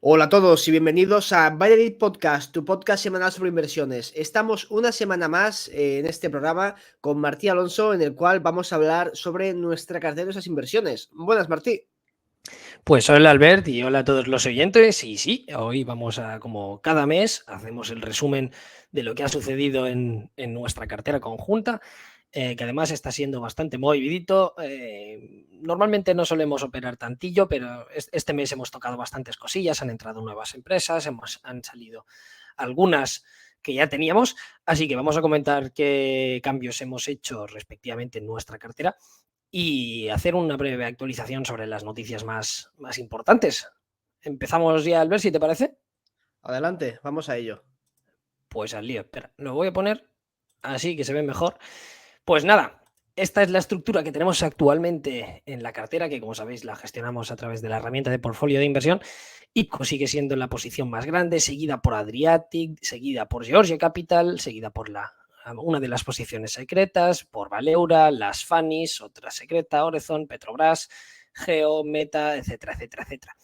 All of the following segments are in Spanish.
Hola a todos y bienvenidos a Buy It Podcast, tu podcast semanal sobre inversiones. Estamos una semana más en este programa con Martí Alonso, en el cual vamos a hablar sobre nuestra cartera de esas inversiones. Buenas, Martí. Pues hola Albert y hola a todos los oyentes. Y sí, hoy vamos a, como cada mes, hacemos el resumen de lo que ha sucedido en nuestra cartera conjunta, que además está siendo bastante movidito. Normalmente no solemos operar tantillo, pero este mes hemos tocado bastantes cosillas, han entrado nuevas empresas, han salido algunas que ya teníamos, así que vamos a comentar qué cambios hemos hecho respectivamente en nuestra cartera y hacer una breve actualización sobre las noticias más importantes. Empezamos ya, Albert, si te parece. Adelante, vamos a ello. Pues al lío, espera, lo voy a poner así que se ve mejor. Pues nada, esta es la estructura que tenemos actualmente en la cartera, que como sabéis la gestionamos a través de la herramienta de portfolio de inversión. IPCO sigue siendo la posición más grande, seguida por Adriatic, seguida por Georgia Capital, seguida por una de las posiciones secretas, por Valeura, las Fanis, otra secreta, Orezon, Petrobras, Geo, Meta, etcétera, etcétera, etcétera.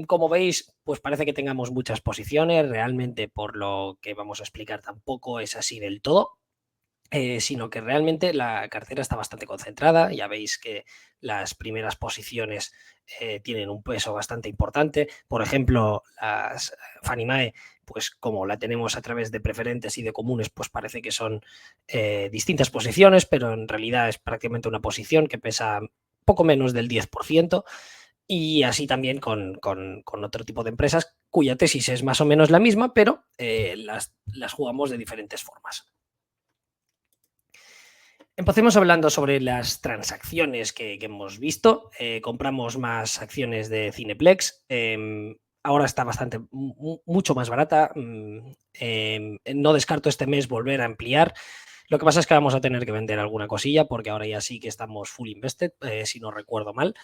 Como veis, pues parece que tengamos muchas posiciones, realmente por lo que vamos a explicar tampoco es así del todo. Sino que realmente la cartera está bastante concentrada. Ya veis que las primeras posiciones tienen un peso bastante importante. Por ejemplo, las Fannie Mae, pues como la tenemos a través de preferentes y de comunes, pues parece que son distintas posiciones, pero en realidad es prácticamente una posición que pesa poco menos del 10%. Y así también con otro tipo de empresas cuya tesis es más o menos la misma, pero las jugamos de diferentes formas. Empecemos hablando sobre las transacciones que hemos visto. Compramos más acciones de Cineplex. Ahora está mucho más barata. No descarto este mes volver a ampliar. Lo que pasa es que vamos a tener que vender alguna cosilla porque ahora ya sí que estamos full invested, si no recuerdo mal.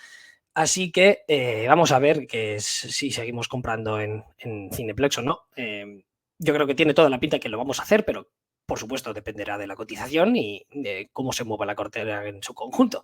Así que vamos a ver si seguimos comprando en Cineplex o no. Yo creo que tiene toda la pinta que lo vamos a hacer, pero por supuesto dependerá de la cotización y de cómo se mueva la cartera en su conjunto.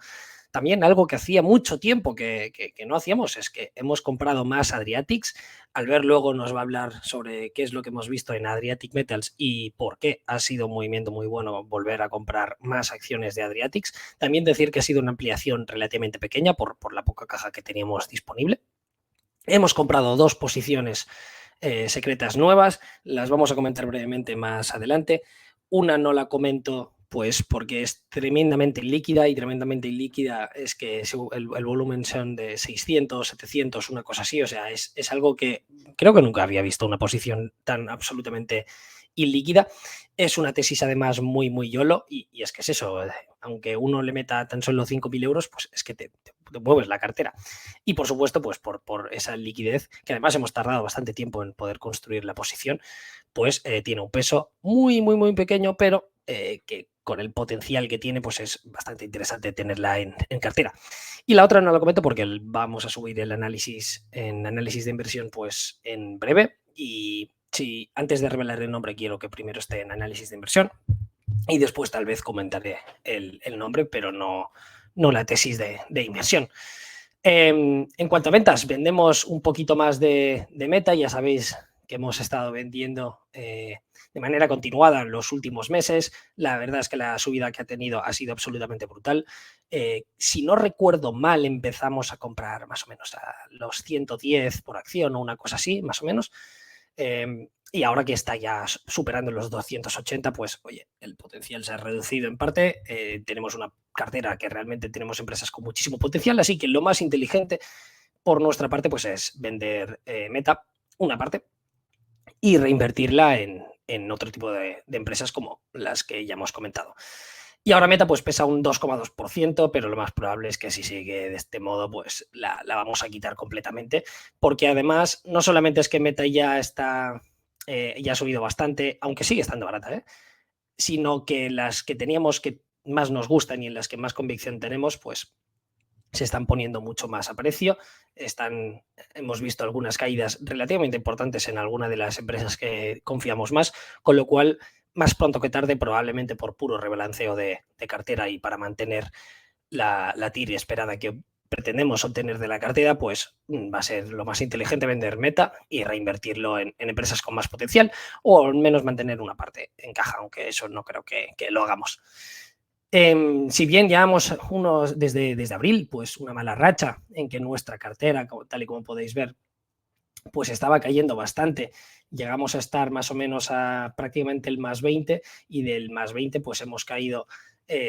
También algo que hacía mucho tiempo que no hacíamos es que hemos comprado más Adriatics. Albert luego nos va a hablar sobre qué es lo que hemos visto en Adriatic Metals y por qué ha sido un movimiento muy bueno volver a comprar más acciones de Adriatics. También decir que ha sido una ampliación relativamente pequeña por la poca caja que teníamos disponible. Hemos comprado dos posiciones secretas nuevas, las vamos a comentar brevemente más adelante. Una no la comento pues porque es tremendamente líquida, y tremendamente ilíquida es que el volumen son de 600, 700, una cosa así. O sea, es algo que creo que nunca había visto una posición tan absolutamente ilíquida. Es una tesis además muy YOLO y es que es eso, aunque uno le meta tan solo 5.000 euros, pues es que te mueves la cartera. Y por supuesto, pues por esa liquidez, que además hemos tardado bastante tiempo en poder construir la posición, pues tiene un peso muy pequeño, pero que con el potencial que tiene, pues es bastante interesante tenerla en cartera. Y la otra no la comento porque vamos a subir el análisis en análisis de inversión pues en breve. Y si antes de revelar el nombre quiero que primero esté en análisis de inversión y después tal vez comentaré el nombre, pero no la tesis de inversión. En cuanto a ventas, vendemos un poquito más de Meta. Ya sabéis que hemos estado vendiendo de manera continuada en los últimos meses. La verdad es que la subida que ha tenido ha sido absolutamente brutal. Si no recuerdo mal, empezamos a comprar más o menos a los 110 por acción o una cosa así, más o menos. Y ahora que está ya superando los 280, pues oye, el potencial se ha reducido en parte. Tenemos una cartera que realmente tenemos empresas con muchísimo potencial, así que lo más inteligente por nuestra parte pues es vender Meta, una parte, y reinvertirla en otro tipo de empresas como las que ya hemos comentado. Y ahora Meta pues pesa un 2,2%, pero lo más probable es que si sigue de este modo pues la vamos a quitar completamente, porque además no solamente es que Meta ya está ya ha subido bastante, aunque sigue estando barata, sino que las que teníamos que más nos gustan y en las que más convicción tenemos, pues se están poniendo mucho más a precio. Hemos visto algunas caídas relativamente importantes en alguna de las empresas que confiamos más, con lo cual más pronto que tarde, probablemente por puro rebalanceo de cartera y para mantener la TIR esperada que pretendemos obtener de la cartera, pues va a ser lo más inteligente vender Meta y reinvertirlo en empresas con más potencial, o al menos mantener una parte en caja, aunque eso no creo que lo hagamos. Si bien llevamos desde abril, pues una mala racha en que nuestra cartera, tal y como podéis ver, pues estaba cayendo bastante. Llegamos a estar más o menos a prácticamente el más 20 y del más 20 pues hemos caído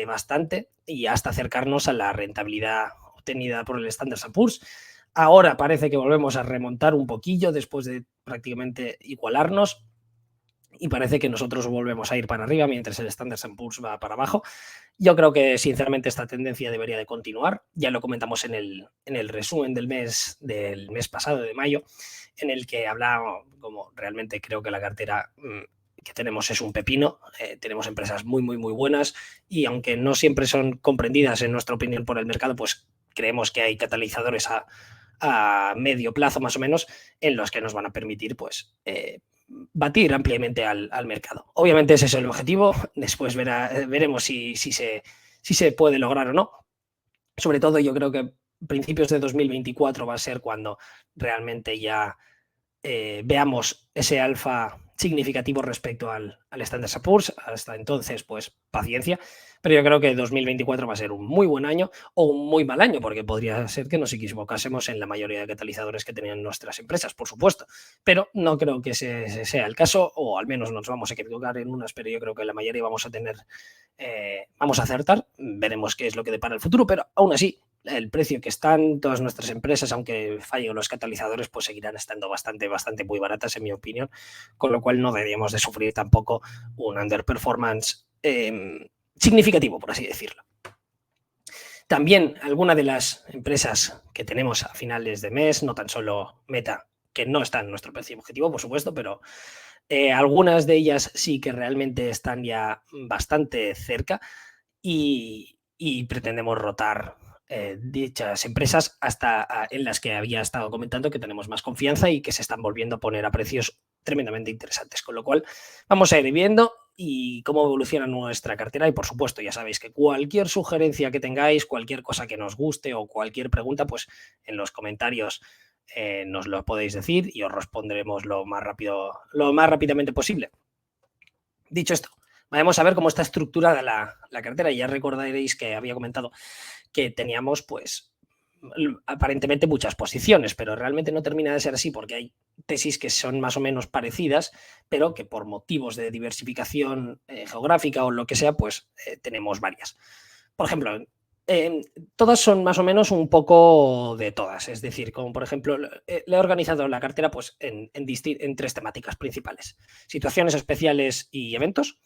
bastante y hasta acercarnos a la rentabilidad obtenida por el Standard & Poor's. Ahora parece que volvemos a remontar un poquillo después de prácticamente igualarnos y parece que nosotros volvemos a ir para arriba mientras el Standard & Poor's va para abajo. Yo creo que sinceramente esta tendencia debería de continuar. Ya lo comentamos en el resumen del mes pasado, de mayo, en el que hablaba como realmente creo que la cartera que tenemos es un pepino. Tenemos empresas muy, muy, muy buenas y aunque no siempre son comprendidas en nuestra opinión por el mercado, pues creemos que hay catalizadores a medio plazo más o menos en los que nos van a permitir pues batir ampliamente al mercado. Obviamente ese es el objetivo, después veremos si se puede lograr o no. Sobre todo yo creo que principios de 2024 va a ser cuando realmente ya veamos ese alfa significativo respecto al Standard & Poor's. Hasta entonces, pues paciencia, pero yo creo que 2024 va a ser un muy buen año o un muy mal año, porque podría ser que nos equivocásemos en la mayoría de catalizadores que tenían nuestras empresas, por supuesto, pero no creo que ese sea el caso, o al menos nos vamos a equivocar en unas, pero yo creo que la mayoría vamos a acertar. Veremos qué es lo que depara el futuro, pero aún así el precio que están todas nuestras empresas, aunque fallen los catalizadores, pues seguirán estando bastante muy baratas, en mi opinión, con lo cual no deberíamos de sufrir tampoco un underperformance significativo, por así decirlo. También algunas de las empresas que tenemos a finales de mes, no tan solo Meta, que no está en nuestro precio objetivo, por supuesto, pero algunas de ellas sí que realmente están ya bastante cerca y pretendemos rotar dichas empresas hasta en las que había estado comentando que tenemos más confianza y que se están volviendo a poner a precios tremendamente interesantes, con lo cual vamos a ir viendo y cómo evoluciona nuestra cartera y por supuesto ya sabéis que cualquier sugerencia que tengáis, cualquier cosa que nos guste o cualquier pregunta, pues en los comentarios nos lo podéis decir y os respondremos lo más rápidamente posible. Dicho esto, vamos a ver cómo está estructurada la cartera. Ya recordaréis que había comentado que teníamos pues aparentemente muchas posiciones, pero realmente no termina de ser así porque hay tesis que son más o menos parecidas, pero que por motivos de diversificación geográfica o lo que sea, pues tenemos varias. Por ejemplo, todas son más o menos un poco de todas, es decir, como por ejemplo, le he organizado la cartera pues en tres temáticas principales: situaciones especiales y eventos,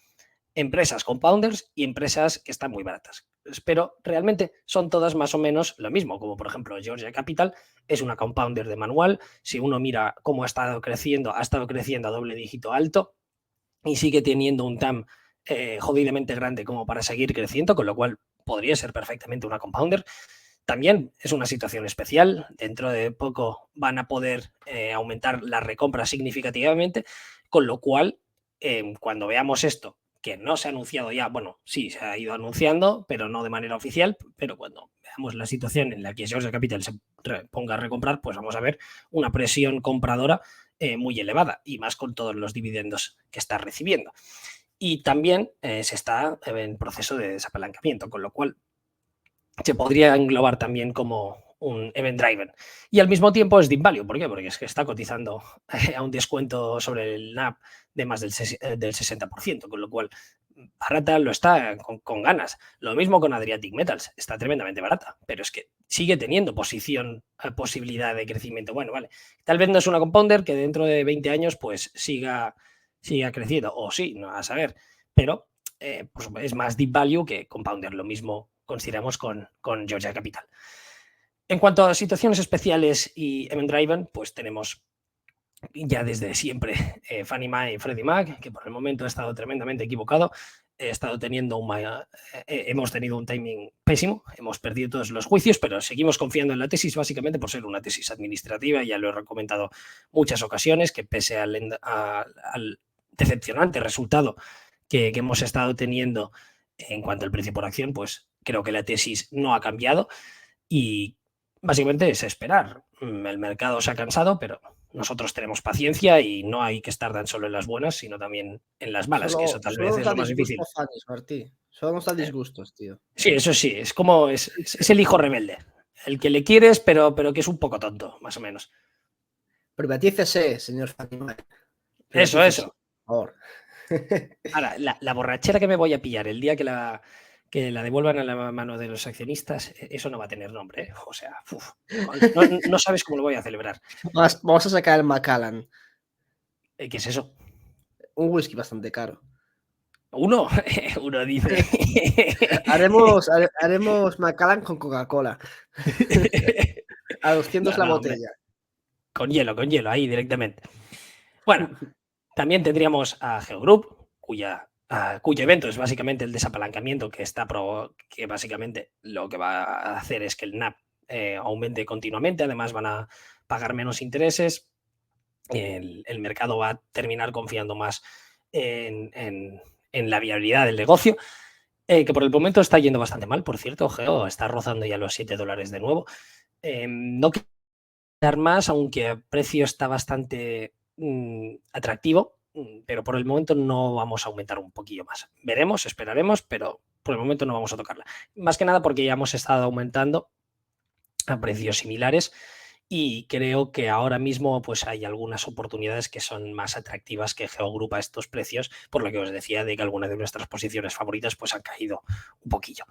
empresas compounders y empresas que están muy baratas. Pero realmente son todas más o menos lo mismo, como por ejemplo Georgia Capital es una compounder de manual. Si uno mira cómo ha estado creciendo a doble dígito alto y sigue teniendo un TAM jodidamente grande como para seguir creciendo, con lo cual podría ser perfectamente una compounder. También es una situación especial. Dentro de poco van a poder aumentar las recompras significativamente, con lo cual cuando veamos esto, que no se ha anunciado ya, bueno, sí, se ha ido anunciando, pero no de manera oficial, pero cuando veamos la situación en la que Georgia Capital se ponga a recomprar, pues vamos a ver una presión compradora muy elevada y más con todos los dividendos que está recibiendo. Y también se está en proceso de desapalancamiento, con lo cual se podría englobar también como un event driven. Y al mismo tiempo es deep value. ¿Por qué? Porque es que está cotizando a un descuento sobre el NAV de más del 60%, con lo cual barata lo está con ganas. Lo mismo con Adriatic Metals, está tremendamente barata, pero es que sigue teniendo posibilidad de crecimiento. Bueno, vale, tal vez no es una compounder que dentro de 20 años pues siga creciendo, o sí, no a saber, pero pues es más deep value que compounder. Lo mismo consideramos con Georgia Capital. En cuanto a situaciones especiales y event driven, pues tenemos ya desde siempre Fannie Mae y Freddie Mac, que por el momento ha estado tremendamente equivocado. Hemos tenido un timing pésimo, hemos perdido todos los juicios, pero seguimos confiando en la tesis básicamente por ser una tesis administrativa. Ya lo he comentado muchas ocasiones, que pese al decepcionante resultado que hemos estado teniendo en cuanto al precio por acción, pues creo que la tesis no ha cambiado y básicamente es esperar. El mercado se ha cansado, pero nosotros tenemos paciencia y no hay que estar tan solo en las buenas, sino también en las malas, que eso tal Solo vez nos es da lo más difícil. disgusto Fanis, Martí. Solo nos da disgustos, tío. Sí, eso sí, es como es el hijo rebelde, el que le quieres, pero que es un poco tonto, más o menos. Privatícese, señor Fanis. Eso. Por favor. Ahora, la borrachera que me voy a pillar el día que la devuelvan a la mano de los accionistas, eso no va a tener nombre, ¿eh? O sea, no sabes cómo lo voy a celebrar. Vamos a sacar el Macallan. ¿Qué es eso? Un whisky bastante caro. Uno dice. Haremos Macallan con Coca-Cola. A 200 la No, hombre, botella. con hielo, ahí directamente. Bueno, también tendríamos a Geogroup, cuyo evento es básicamente el desapalancamiento que básicamente lo que va a hacer es que el NAP aumente continuamente, además van a pagar menos intereses, el mercado va a terminar confiando más en la viabilidad del negocio, que por el momento está yendo bastante mal, por cierto, Geo está rozando ya los $7 de nuevo. No quiero dar más, aunque el precio está bastante atractivo, pero por el momento no vamos a aumentar un poquillo más. Veremos, esperaremos, pero por el momento no vamos a tocarla. Más que nada porque ya hemos estado aumentando a precios similares y creo que ahora mismo pues hay algunas oportunidades que son más atractivas que Geogroup a estos precios, por lo que os decía de que algunas de nuestras posiciones favoritas pues han caído un poquillo.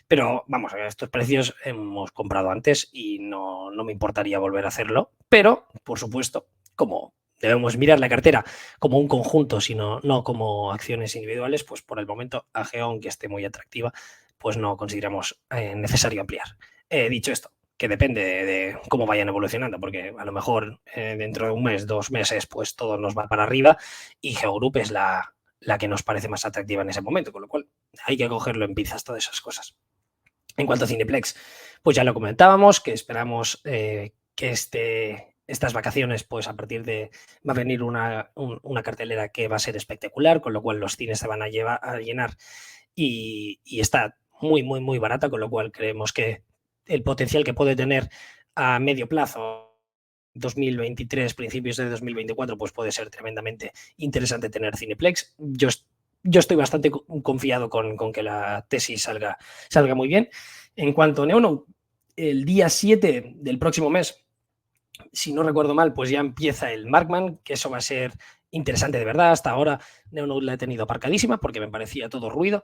Pero vamos, a estos precios hemos comprado antes y no me importaría volver a hacerlo, pero por supuesto, como debemos mirar la cartera como un conjunto, sino no como acciones individuales, pues por el momento a Geo, aunque esté muy atractiva, pues no consideramos necesario ampliar. Dicho esto, que depende de cómo vayan evolucionando, porque a lo mejor dentro de un mes, 2 meses, pues todo nos va para arriba y Geogroup es la que nos parece más atractiva en ese momento, con lo cual hay que cogerlo en pinzas todas esas cosas. En cuanto a Cineplex, pues ya lo comentábamos, que esperamos que estas vacaciones, pues a partir de va a venir una cartelera que va a ser espectacular, con lo cual los cines se van a llenar y está muy barata, con lo cual creemos que el potencial que puede tener a medio plazo, 2023, principios de 2024, pues puede ser tremendamente interesante tener Cineplex. Yo estoy bastante confiado con que la tesis salga muy bien. En cuanto a Neonote, el día 7 del próximo mes, si no recuerdo mal, pues ya empieza el Markman, que eso va a ser interesante de verdad. Hasta ahora Neonote la he tenido aparcadísima porque me parecía todo ruido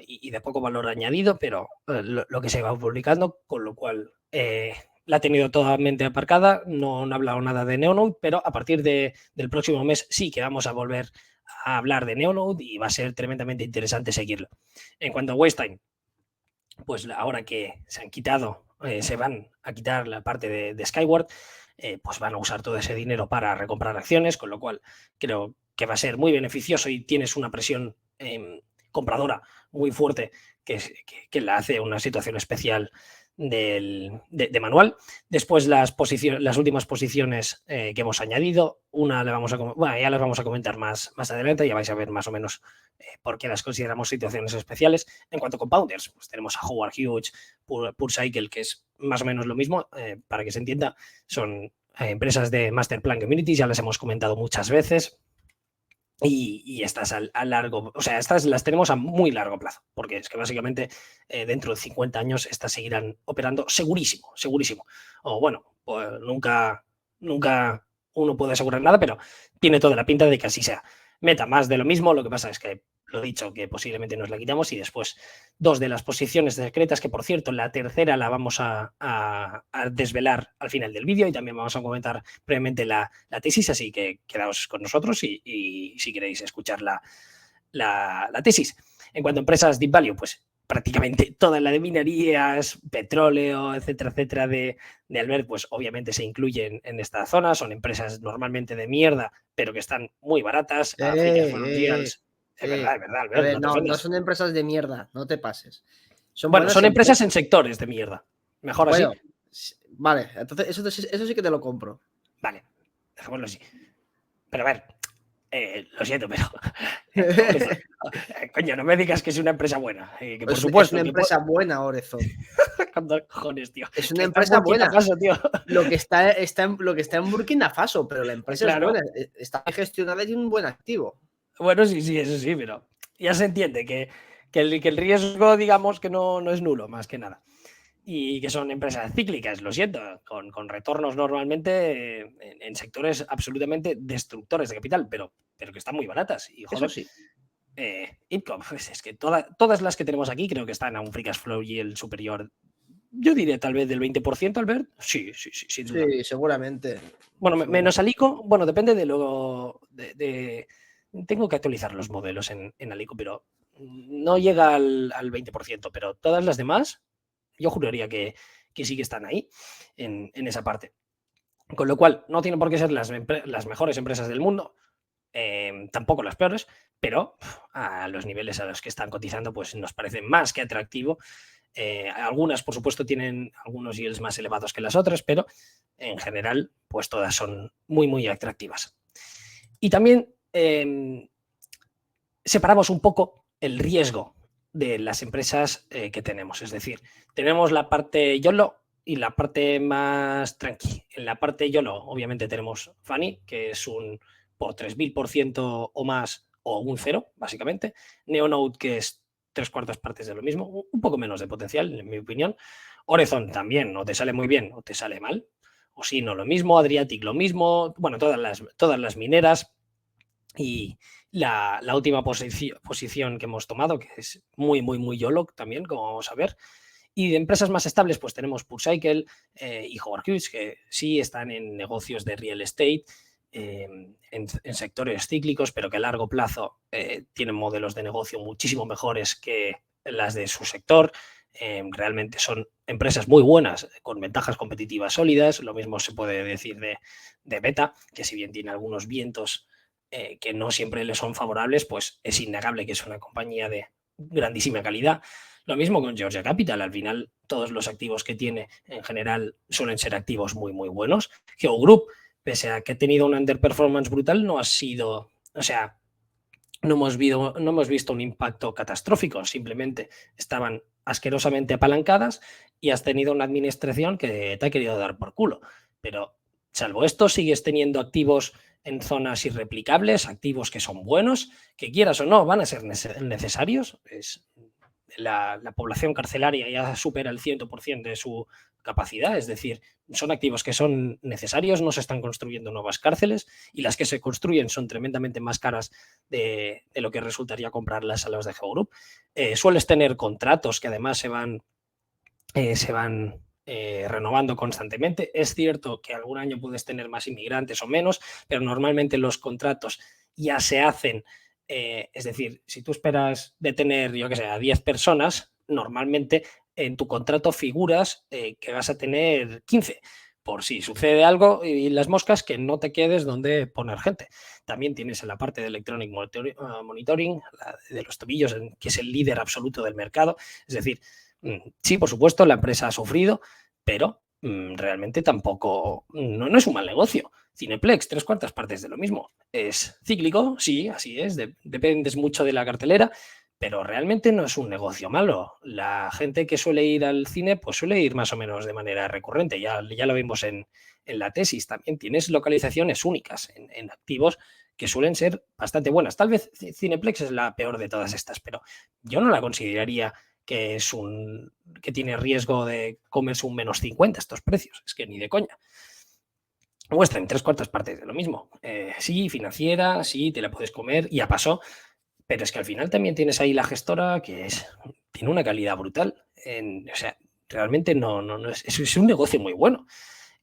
y de poco valor añadido, pero lo que se va publicando, con lo cual la he tenido totalmente aparcada, no he hablado nada de Neonote, pero a partir del próximo mes sí que vamos a volver a hablar de Neonote y va a ser tremendamente interesante seguirlo. En cuanto a Waytime, pues ahora que se han quitado, se van a quitar la parte de Skyward, pues van a usar todo ese dinero para recomprar acciones, con lo cual creo que va a ser muy beneficioso y tienes una presión compradora muy fuerte que la hace una situación especial de manual. Después las últimas posiciones que hemos añadido, una ya las vamos a comentar más adelante, ya vais a ver más o menos por qué las consideramos situaciones especiales. En cuanto a compounders, pues tenemos a Howard Hughes, PureCycle, que es más o menos lo mismo, para que se entienda, son empresas de Master Plan Communities, ya las hemos comentado muchas veces. Y estas estas las tenemos a muy largo plazo, porque es que básicamente dentro de 50 años estas seguirán operando segurísimo. O bueno, pues nunca uno puede asegurar nada, pero tiene toda la pinta de que así sea. Meta más de lo mismo, lo que pasa es que lo dicho, que posiblemente nos la quitamos y después 2 de las posiciones secretas, que por cierto la tercera la vamos a desvelar al final del vídeo y también vamos a comentar brevemente la tesis, así que quedaos con nosotros y si queréis escuchar la tesis. En cuanto a empresas Deep Value, pues prácticamente toda la de minerías, petróleo, etcétera, de Albert, pues obviamente se incluyen en esta zona, son empresas normalmente de mierda, pero que están muy baratas. Africa Frontiers, es verdad, A Albert, ver, no te no ofendas. son empresas de mierda, no te pases. Son Bueno, buenas son empresas en empresas. sectores de mierda. Mejor así. Bueno, vale, entonces eso sí que te lo compro. Vale, dejémoslo así. Pero a ver, Lo siento, pero Orezon, coño, no me digas que es una empresa buena. Que por Es supuesto. una empresa buena, Orezon. Con dos cojones, tío. Es Que una está en empresa Burkina buena. Faso, tío. Lo que está en Burkina Faso, pero la empresa es buena. Claro. Está gestionada y tiene un buen activo. Bueno, sí, eso sí, pero ya se entiende que el riesgo, digamos, que no es nulo, más que nada. Y que son empresas cíclicas, lo siento, con retornos normalmente en sectores absolutamente destructores de capital, pero que están muy baratas. Y Eso joder, sí. Ipcom, pues es que todas las que tenemos aquí creo que están a un free cash flow yield superior, yo diría tal vez del 20%, Albert. Sí, sin duda. Sí, seguramente. Bueno, Seguramente. menos Alico, bueno, depende de lo. Tengo que actualizar los modelos en Alico, pero no llega al 20%, pero todas las demás, yo juraría que sí que están ahí, en esa parte. Con lo cual, no tienen por qué ser las mejores empresas del mundo, tampoco las peores, pero a los niveles a los que están cotizando, pues nos parece más que atractivo. Algunas, por supuesto, tienen algunos yields más elevados que las otras, pero en general, pues todas son muy, muy atractivas. Y también separamos un poco el riesgo de las empresas que tenemos. Es decir, tenemos la parte YOLO y la parte más tranqui. En la parte YOLO, obviamente, tenemos Fanny, que es un por 3000% o más, o un cero, básicamente. Neonode, que es 3/4 partes de lo mismo, un poco menos de potencial, en mi opinión. Orezon también, o te sale muy bien o te sale mal. O si no, lo mismo. Adriatic, lo mismo. Bueno, todas las mineras. Y la última posición que hemos tomado, que es muy, muy, muy YOLO también, como vamos a ver. Y de empresas más estables, pues tenemos PureCycle y Howard Hughes, que sí están en negocios de real estate, en sectores cíclicos, pero que a largo plazo tienen modelos de negocio muchísimo mejores que las de su sector. Realmente son empresas muy buenas, con ventajas competitivas sólidas. Lo mismo se puede decir de Beta, que si bien tiene algunos vientos que no siempre le son favorables, pues es innegable que es una compañía de grandísima calidad. Lo mismo con Georgia Capital. Al final, todos los activos que tiene en general suelen ser activos muy, muy buenos. Geo Group, pese a que ha tenido una underperformance brutal, no ha sido, o sea, no hemos visto un impacto catastrófico, simplemente estaban asquerosamente apalancadas y has tenido una administración que te ha querido dar por culo. Pero salvo esto, sigues teniendo activos en zonas irreplicables, activos que son buenos, que quieras o no van a ser necesarios. La población carcelaria ya supera el 100% de su capacidad, es decir, son activos que son necesarios, no se están construyendo nuevas cárceles y las que se construyen son tremendamente más caras de lo que resultaría comprarlas a los de Geogroup. Sueles tener contratos que además se van renovando constantemente. Es cierto que algún año puedes tener más inmigrantes o menos, pero normalmente los contratos ya se hacen. Es decir, si tú esperas de tener, yo que sé, a 10 personas, normalmente en tu contrato figuras que vas a tener 15, por si sucede algo y las moscas, que no te quedes donde poner gente. También tienes en la parte de Electronic Monitoring, de los tobillos, que es el líder absoluto del mercado. Es decir, sí, por supuesto, la empresa ha sufrido, pero realmente tampoco, no es un mal negocio. Cineplex, 3/4 partes de lo mismo. Es cíclico, sí, así es, dependes mucho de la cartelera, pero realmente no es un negocio malo. La gente que suele ir al cine, pues suele ir más o menos de manera recurrente. Ya lo vimos en la tesis. También tienes localizaciones únicas en activos que suelen ser bastante buenas. Tal vez Cineplex es la peor de todas estas, pero yo no la consideraría que tiene riesgo de comerse un -50 estos precios. Es que ni de coña. Muestran 3/4 partes de lo mismo. Sí, financiera, sí, te la puedes comer, ya pasó, pero es que al final también tienes ahí la gestora que tiene una calidad brutal. O sea, realmente no es un negocio muy bueno.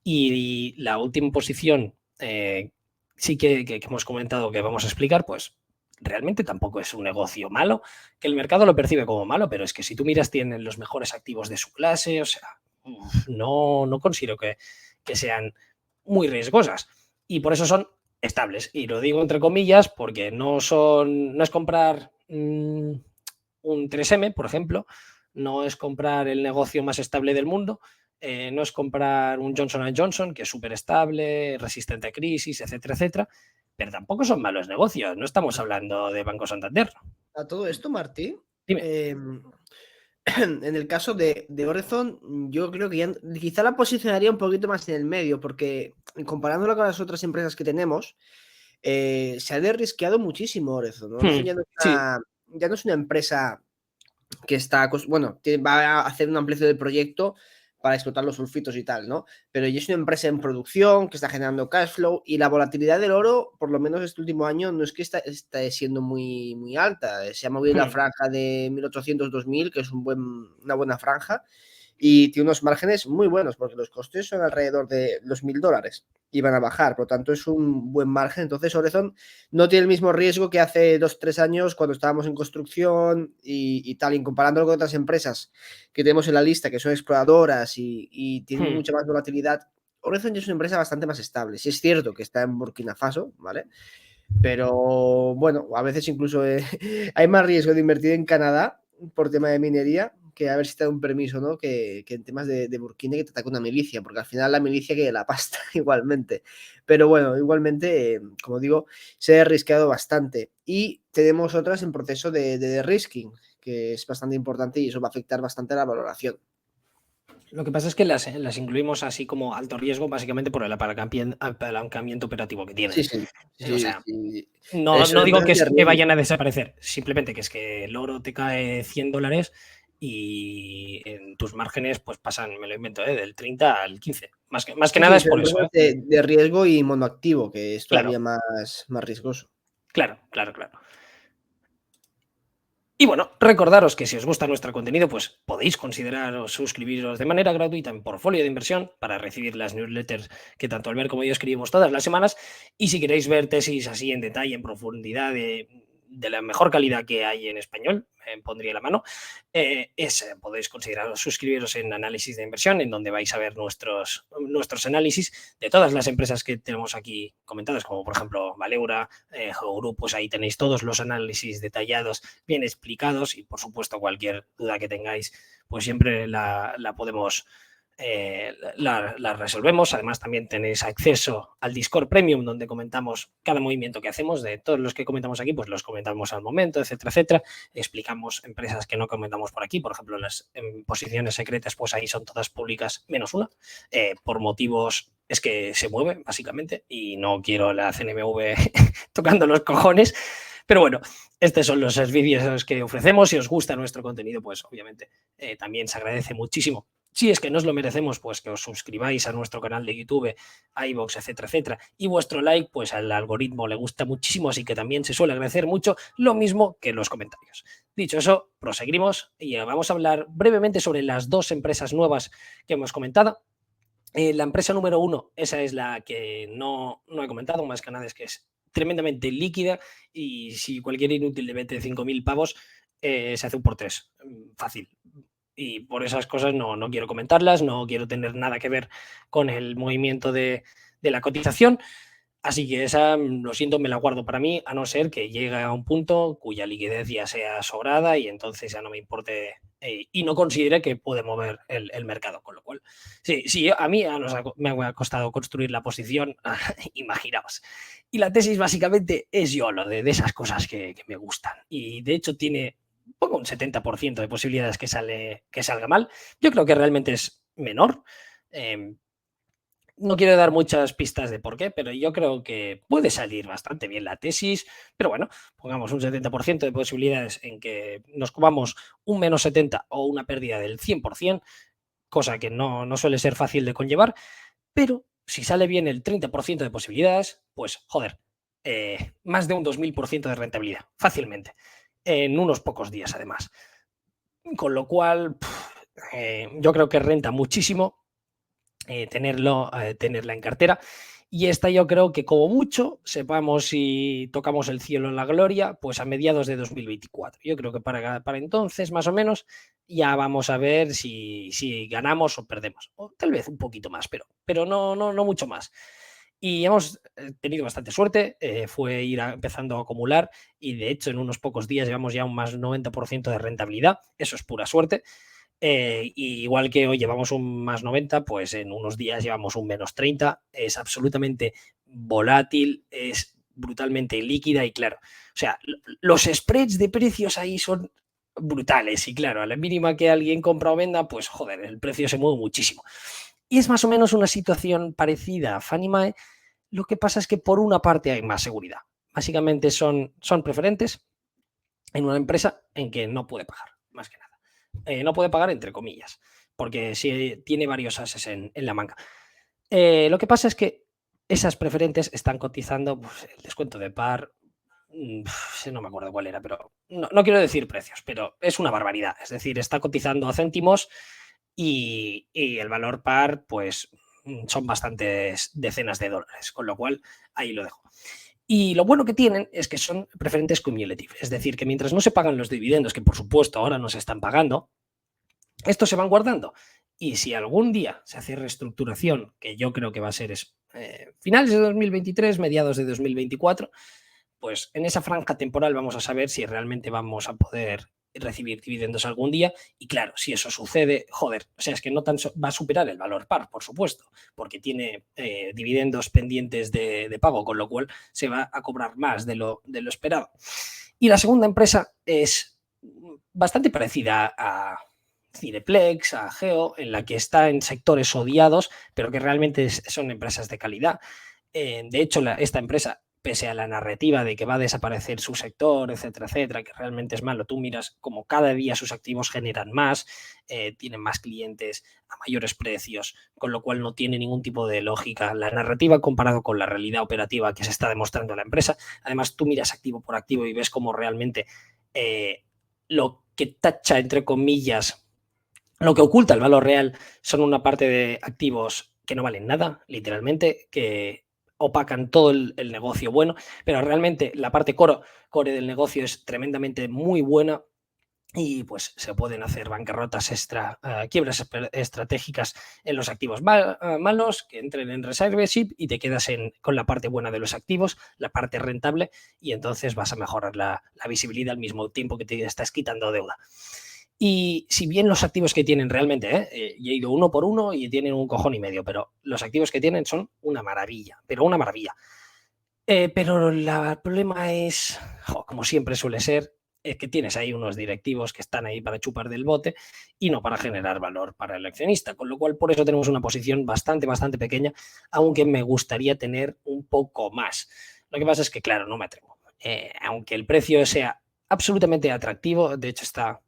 Y la última posición, sí que hemos comentado que vamos a explicar, pues realmente tampoco es un negocio malo, que el mercado lo percibe como malo, pero es que si tú miras, tienen los mejores activos de su clase, o sea, no considero que sean muy riesgosas. Y por eso son estables. Y lo digo entre comillas porque no es comprar un 3M, por ejemplo, no es comprar el negocio más estable del mundo, no es comprar un Johnson & Johnson, que es súper estable, resistente a crisis, etcétera, etcétera, pero tampoco son malos negocios. No estamos hablando de Banco Santander. A todo esto, Martí, Dime. en el caso de Orezon, yo creo que quizá la posicionaría un poquito más en el medio, porque comparándolo con las otras empresas que tenemos, se ha derrisqueado muchísimo Orezon. Orezon Sí. ya no es una empresa que está, bueno, va a hacer una ampliación del proyecto para explotar los sulfitos y tal, ¿no? Pero ya es una empresa en producción que está generando cash flow y la volatilidad del oro, por lo menos este último año, no es que está siendo muy, muy alta. Se ha movido la franja de 1800-2000, que es una buena franja, y tiene unos márgenes muy buenos porque los costes son alrededor de los $1000 y van a bajar, por lo tanto es un buen margen. Entonces Orezon no tiene el mismo riesgo que hace 2-3 años cuando estábamos en construcción y tal, y comparándolo con otras empresas que tenemos en la lista que son exploradoras y tienen mucha más volatilidad. Orezon ya es una empresa bastante más estable. Sí es cierto que está en Burkina Faso, ¿vale? Pero bueno, a veces incluso hay más riesgo de invertir en Canadá por tema de minería que a ver si te da un permiso, ¿no? Que en temas de Burkina que te ataque una milicia, porque al final la milicia que la pasta igualmente. Pero bueno, igualmente, como digo, se ha arriscado bastante. Y tenemos otras en proceso de risking, que es bastante importante y eso va a afectar bastante a la valoración. Lo que pasa es que las incluimos así como alto riesgo, básicamente por el apalancamiento operativo que tienen. Sí, sí, O sí, sea, sí. no Son digo empresas que, de que riesgo. vayan a desaparecer, simplemente que es que el oro te cae $100 y en tus márgenes pues pasan, me lo invento, del 30 al 15. Más que Sí, nada sí, es son por eso. empresas de riesgo y monoactivo, que es Claro, todavía más riesgoso. claro. Y bueno, recordaros que si os gusta nuestro contenido, pues podéis considerar o suscribiros de manera gratuita en Portfolio de Inversión para recibir las newsletters que tanto Albert como yo escribimos todas las semanas. Y si queréis ver tesis así en detalle, en profundidad, de la mejor calidad que hay en español, pondría la mano, podéis considerar suscribiros en Análisis de Inversión, en donde vais a ver nuestros análisis de todas las empresas que tenemos aquí comentadas, como por ejemplo Valeura, Geogroup, pues ahí tenéis todos los análisis detallados, bien explicados, y por supuesto cualquier duda que tengáis, pues siempre la podemos la resolvemos. Además, también tenéis acceso al Discord Premium, donde comentamos cada movimiento que hacemos. De todos los que comentamos aquí, pues los comentamos al momento, etcétera, etcétera. Explicamos empresas que no comentamos por aquí. Por ejemplo, las posiciones secretas, pues ahí son todas públicas, menos una, por motivos es que se mueve, básicamente, y no quiero la CNMV tocando los cojones. Pero bueno, estos son los servicios que ofrecemos. Si os gusta nuestro contenido, pues obviamente también se agradece muchísimo. Si es que nos lo merecemos, pues que os suscribáis a nuestro canal de YouTube, a iVoox, etcétera, etcétera. Y vuestro like, pues al algoritmo le gusta muchísimo, así que también se suele agradecer mucho, lo mismo que los comentarios. Dicho eso, proseguimos y vamos a hablar brevemente sobre las dos empresas nuevas que hemos comentado. La empresa número 1, esa es la que no he comentado, más que nada es que es tremendamente líquida y si cualquier inútil le mete 5.000 pavos, se hace un por 3, fácil. Y por esas cosas no quiero comentarlas, no quiero tener nada que ver con el movimiento de la cotización. Así que esa, lo siento, me la guardo para mí, a no ser que llegue a un punto cuya liquidez ya sea sobrada y entonces ya no me importe y no considere que puede mover el mercado. Con lo cual, sí, a mí me ha costado construir la posición, imaginaos. Y la tesis básicamente es YOLO, de esas cosas que me gustan. Y de hecho tiene pongo un 70% de posibilidades que salga mal. Yo creo que realmente es menor. No quiero dar muchas pistas de por qué, pero yo creo que puede salir bastante bien la tesis. Pero bueno, pongamos un 70% de posibilidades en que nos comamos un menos 70 o una pérdida del 100%, cosa que no suele ser fácil de conllevar. Pero si sale bien el 30% de posibilidades, pues joder, más de un 2000% de rentabilidad, fácilmente, en unos pocos días además. Con lo cual, yo creo que renta muchísimo tenerla en cartera. Y esta yo creo que como mucho sepamos si tocamos el cielo en la gloria, pues a mediados de 2024. Yo creo que para entonces, más o menos, ya vamos a ver si ganamos o perdemos. O tal vez un poquito más, pero no mucho más. Y hemos tenido bastante suerte, fue ir empezando a acumular y de hecho en unos pocos días llevamos ya un más 90% de rentabilidad, eso es pura suerte. Y igual que hoy llevamos un más 90, pues en unos días llevamos un menos 30. Es absolutamente volátil, es brutalmente líquida y claro, o sea, los spreads de precios ahí son brutales y claro, a la mínima que alguien compra o venda, pues joder, el precio se mueve muchísimo. Y es más o menos una situación parecida a Fannie Mae, lo que pasa es que por una parte hay más seguridad. Básicamente son preferentes en una empresa en que no puede pagar, más que nada. No puede pagar entre comillas, porque sí tiene varios ases en la manga. Lo que pasa es que esas preferentes están cotizando, pues, el descuento de par, no me acuerdo cuál era, pero no quiero decir precios, pero es una barbaridad. Es decir, está cotizando a céntimos y el valor par, pues son bastantes decenas de dólares, con lo cual ahí lo dejo. Y lo bueno que tienen es que son preferentes cumulative, es decir, que mientras no se pagan los dividendos, que por supuesto ahora no se están pagando, estos se van guardando. Y si algún día se hace reestructuración, que yo creo que va a ser finales de 2023, mediados de 2024, pues en esa franja temporal vamos a saber si realmente vamos a poder recibir dividendos algún día y claro, si eso sucede, joder, o sea, es que no tan va a superar el valor par, por supuesto, porque tiene dividendos pendientes de pago, con lo cual se va a cobrar más de lo esperado. Y la segunda empresa es bastante parecida a Cineplex, a Geo, en la que está en sectores odiados, pero que realmente son empresas de calidad. De hecho, esta empresa, pese a la narrativa de que va a desaparecer su sector, etcétera, etcétera, que realmente es malo, tú miras como cada día sus activos generan más, tienen más clientes a mayores precios, con lo cual no tiene ningún tipo de lógica la narrativa comparado con la realidad operativa que se está demostrando en la empresa. Además, tú miras activo por activo y ves cómo realmente lo que tacha, entre comillas, lo que oculta el valor real son una parte de activos que no valen nada, literalmente, que opacan todo el negocio bueno, pero realmente la parte core del negocio es tremendamente muy buena y pues se pueden hacer bancarrotas quiebras estratégicas en los activos malos, que entren en receivership y te quedas con la parte buena de los activos, la parte rentable, y entonces vas a mejorar la visibilidad al mismo tiempo que te estás quitando deuda. Y si bien los activos que tienen realmente, y he ido uno por uno y tienen un cojón y medio, pero los activos que tienen son una maravilla, pero una maravilla. Pero el problema es, como siempre suele ser, es que tienes ahí unos directivos que están ahí para chupar del bote y no para generar valor para el accionista, con lo cual por eso tenemos una posición bastante pequeña, aunque me gustaría tener un poco más. Lo que pasa es que, claro, no me atrevo. Aunque el precio sea absolutamente atractivo, de hecho está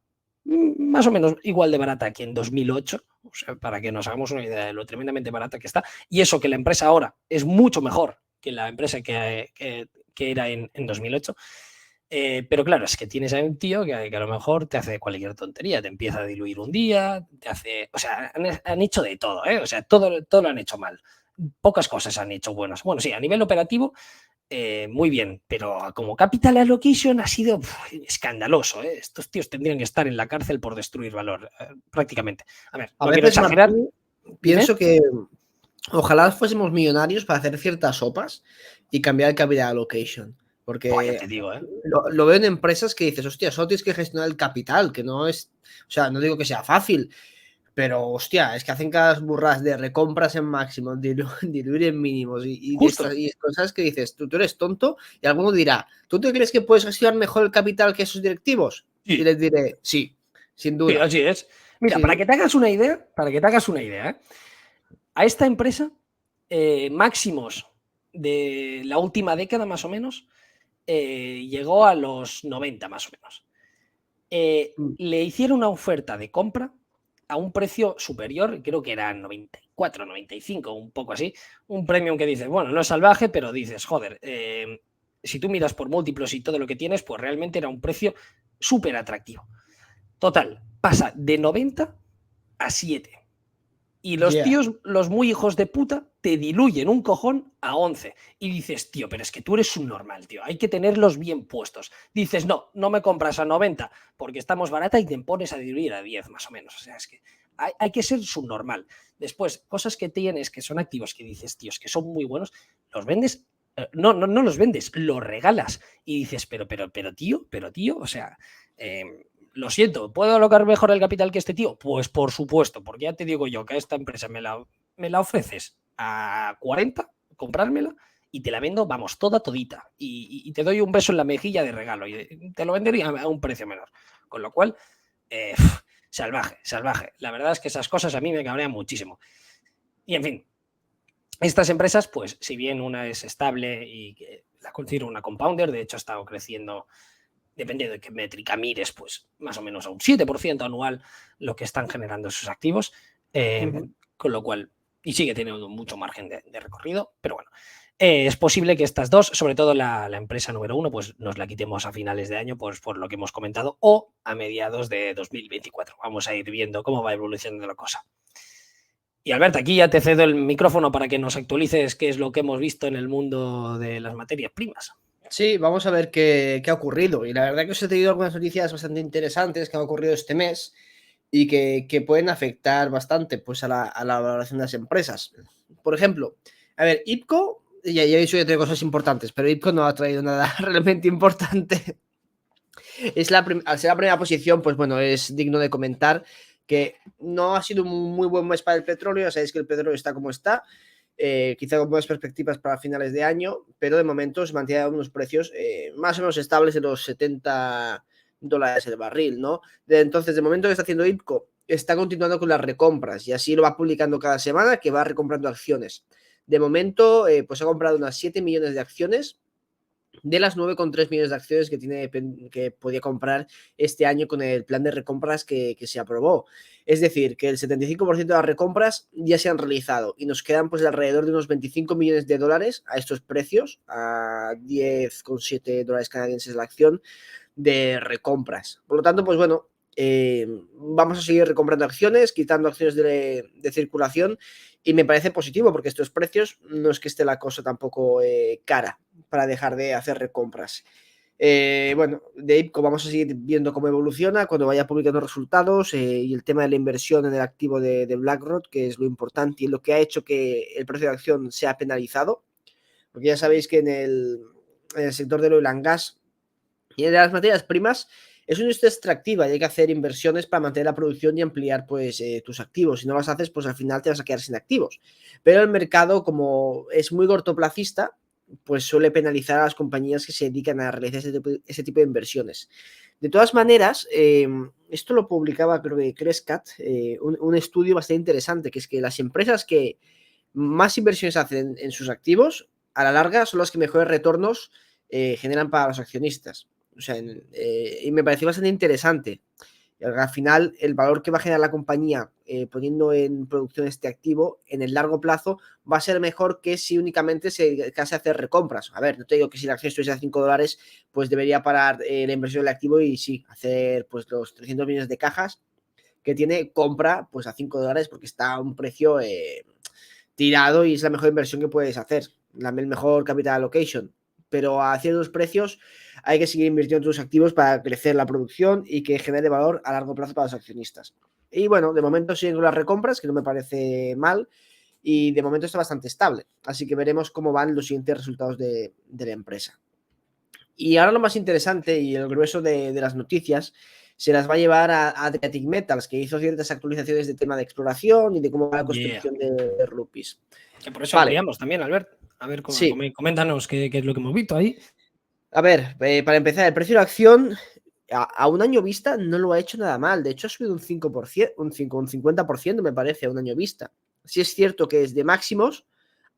más o menos igual de barata que en 2008, o sea, para que nos hagamos una idea de lo tremendamente barata que está, y eso que la empresa ahora es mucho mejor que la empresa que era en 2008. Pero claro, es que tienes a un tío que a lo mejor te hace cualquier tontería, te empieza a diluir un día, te hace... O sea, han hecho de todo, ¿eh? O sea, todo lo han hecho mal. Pocas cosas han hecho buenas. Bueno, sí, a nivel operativo, muy bien, pero como capital allocation ha sido escandaloso, ¿eh? Estos tíos tendrían que estar en la cárcel por destruir valor, prácticamente. A ver, no quiero exagerar. Martín, pienso que ojalá fuésemos millonarios para hacer ciertas sopas y cambiar el capital allocation. Porque ya te digo, lo veo en empresas que dices, hostia, solo tienes que gestionar el capital, que no es, o sea, no digo que sea fácil, pero hostia, es que hacen cada burras de recompras en máximo, diluir en mínimos y cosas que dices, tú eres tonto y alguno dirá, ¿tú te crees que puedes gestionar mejor el capital que esos directivos? Sí. Y les diré, sí, sin duda. Sí, así es. Mira, sí. Para que te hagas una idea, a esta empresa, máximos de la última década más o menos, llegó a los 90 más o menos. Le hicieron una oferta de compra a un precio superior, creo que eran 94, 95, un poco así, un premium que dices, bueno, no es salvaje, pero dices, joder, si tú miras por múltiplos y todo lo que tienes, pues realmente era un precio súper atractivo. Total, pasa de 90 a 7. Y los tíos, los muy hijos de puta, te diluyen un cojón a 11. Y dices, tío, pero es que tú eres un normal, tío. Hay que tenerlos bien puestos. Dices, no me compras a 90 porque estamos barata y te pones a diluir a 10 más o menos. O sea, es que hay que ser subnormal. Después, cosas que tienes que son activos que dices, tíos, que son muy buenos, los vendes. No los vendes, los regalas. Y dices, pero tío, o sea... lo siento, ¿puedo alocar mejor el capital que este tío? Pues por supuesto, porque ya te digo yo que a esta empresa me la ofreces a 40, comprármela, y te la vendo, vamos, toda todita. Y te doy un beso en la mejilla de regalo. Y te lo vendería a un precio menor. Con lo cual, salvaje, salvaje. La verdad es que esas cosas a mí me cabrean muchísimo. Y en fin, estas empresas, pues si bien una es estable y la considero una compounder, de hecho ha estado creciendo, dependiendo de qué métrica mires, pues más o menos a un 7% anual lo que están generando sus activos, con lo cual, y sigue teniendo mucho margen de recorrido, pero bueno, es posible que estas dos, sobre todo la empresa número 1, pues nos la quitemos a finales de año, pues por lo que hemos comentado, o a mediados de 2024. Vamos a ir viendo cómo va evolucionando la cosa. Y Albert, aquí ya te cedo el micrófono para que nos actualices qué es lo que hemos visto en el mundo de las materias primas. Sí, vamos a ver qué ha ocurrido. Y la verdad que os he tenido algunas noticias bastante interesantes que han ocurrido este mes y que pueden afectar bastante pues, a la valoración de las empresas. Por ejemplo, a ver, IPCO, ya he dicho que tiene cosas importantes, pero IPCO no ha traído nada realmente importante. Al ser la primera posición, pues bueno, es digno de comentar que no ha sido un muy buen mes para el petróleo. Ya sabéis que el petróleo está como está. Quizá con buenas perspectivas para finales de año, pero de momento se mantienen unos precios más o menos estables de los $70 el barril, ¿no? Entonces, de momento que está haciendo IPCO, está continuando con las recompras y así lo va publicando cada semana, que va recomprando acciones. De momento, pues ha comprado unas 7 millones de acciones de las 9,3 millones de acciones que podía comprar este año con el plan de recompras que se aprobó. Es decir, que el 75% de las recompras ya se han realizado y nos quedan pues alrededor de unos 25 millones de dólares a estos precios, a $10,7 canadienses la acción de recompras. Por lo tanto, pues bueno, vamos a seguir recomprando acciones, quitando acciones de circulación, y me parece positivo porque estos precios no es que esté la cosa tampoco cara para dejar de hacer recompras. Bueno, de IPCO vamos a seguir viendo cómo evoluciona cuando vaya publicando resultados y el tema de la inversión en el activo de BlackRock, que es lo importante y lo que ha hecho que el precio de acción sea penalizado, porque ya sabéis que en el sector del oil and gas y de las materias primas es una industria extractiva y hay que hacer inversiones para mantener la producción y ampliar pues tus activos. Si no las haces, pues al final te vas a quedar sin activos. Pero el mercado, como es muy cortoplacista, pues suele penalizar a las compañías que se dedican a realizar ese tipo de inversiones. De todas maneras, esto lo publicaba, creo que Crescat, un estudio bastante interesante, que es que las empresas que más inversiones hacen en sus activos, a la larga son las que mejores retornos generan para los accionistas. O sea, y me pareció bastante interesante. Al final, el valor que va a generar la compañía poniendo en producción este activo en el largo plazo va a ser mejor que si únicamente se dedicase a hacer recompras. A ver, no te digo que si la acción estuviese a $5, pues debería parar la inversión del activo y sí, hacer pues los 300 millones de cajas que tiene, compra pues a $5 porque está a un precio tirado y es la mejor inversión que puedes hacer, el mejor capital allocation. Pero a ciertos precios hay que seguir invirtiendo en tus activos para crecer la producción y que genere valor a largo plazo para los accionistas. Y bueno, de momento siguen con las recompras, que no me parece mal, y de momento está bastante estable. Así que veremos cómo van los siguientes resultados de la empresa. Y ahora lo más interesante y el grueso de las noticias se las va a llevar a Adriatic Metals, que hizo ciertas actualizaciones de tema de exploración y de cómo va la construcción de Rupis. Que por eso Vale. ampliamos también, Albert. A ver, Sí. coméntanos qué es lo que hemos visto ahí. A ver, para empezar, el precio de la acción a un año vista no lo ha hecho nada mal. De hecho, ha subido un 5%, un 50% me parece a un año vista. Sí es cierto que desde máximos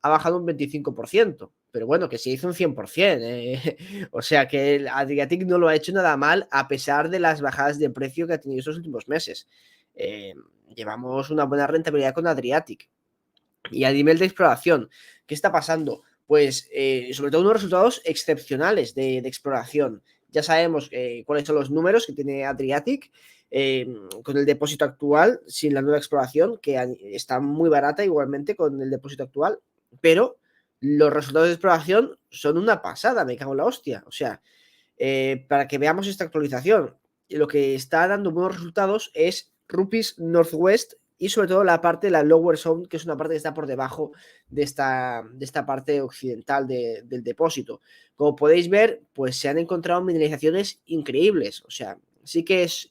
ha bajado un 25%, pero bueno, que se hizo un 100%. O sea que el Adriatic no lo ha hecho nada mal a pesar de las bajadas de precio que ha tenido estos últimos meses. Llevamos una buena rentabilidad con Adriatic. Y a nivel de exploración, ¿qué está pasando? Pues sobre todo unos resultados excepcionales de exploración. Ya sabemos cuáles son los números que tiene Adriatic con el depósito actual, sin la nueva exploración, que está muy barata igualmente con el depósito actual, pero los resultados de exploración son una pasada, me cago en la hostia. O sea, para que veamos esta actualización, lo que está dando buenos resultados es Rupis Northwest y sobre todo la parte de la Lower Zone, que es una parte que está por debajo de esta parte occidental del depósito. Como podéis ver, pues se han encontrado mineralizaciones increíbles. O sea, sí que es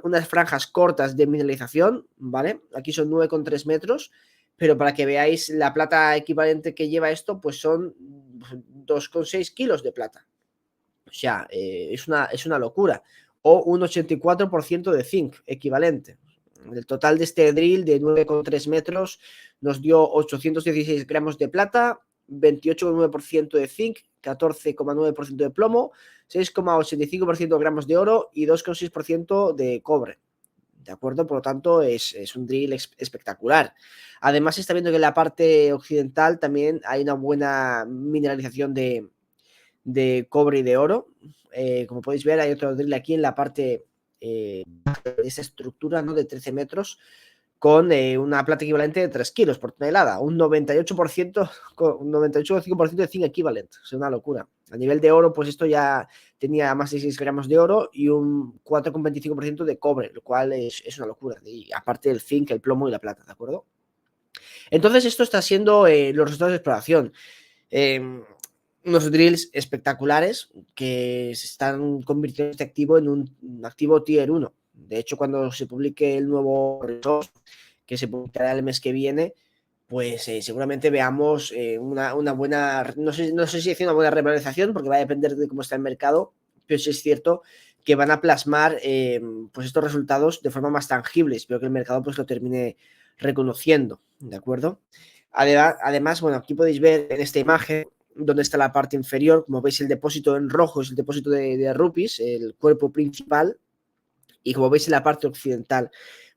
unas franjas cortas de mineralización, ¿vale? Aquí son 9,3 metros, pero para que veáis la plata equivalente que lleva esto, pues son 2,6 kilos de plata. O sea, es una locura. O un 84% de zinc equivalente. El total de este drill de 9,3 metros nos dio 816 gramos de plata, 28,9% de zinc, 14,9% de plomo, 6,85% de gramos de oro y 2,6% de cobre. ¿De acuerdo? Por lo tanto, es un drill espectacular. Además, se está viendo que en la parte occidental también hay una buena mineralización de cobre y de oro. Como podéis ver, hay otro drill aquí en la parte de esa estructura, ¿no?, de 13 metros con una plata equivalente de 3 kilos por tonelada, un 98%, un 98,5% de zinc equivalente. Es una locura. A nivel de oro, pues esto ya tenía más de 6 gramos de oro y un 4,25% de cobre, lo cual es una locura. Y aparte del zinc, el plomo y la plata, ¿de acuerdo? Entonces, esto está siendo los resultados de exploración. Unos drills espectaculares que se están convirtiendo este activo en un activo tier 1. De hecho, cuando se publique el nuevo resource, que se publicará el mes que viene, pues seguramente veamos una buena, no sé si decir una buena revalorización, porque va a depender de cómo está el mercado, pero sí es cierto que van a plasmar pues estos resultados de forma más tangible. Espero que el mercado pues lo termine reconociendo, ¿de acuerdo? Además, bueno, aquí podéis ver en esta imagen donde está la parte inferior. Como veis, el depósito en rojo es el depósito de rupees, el cuerpo principal, y como veis en la parte occidental,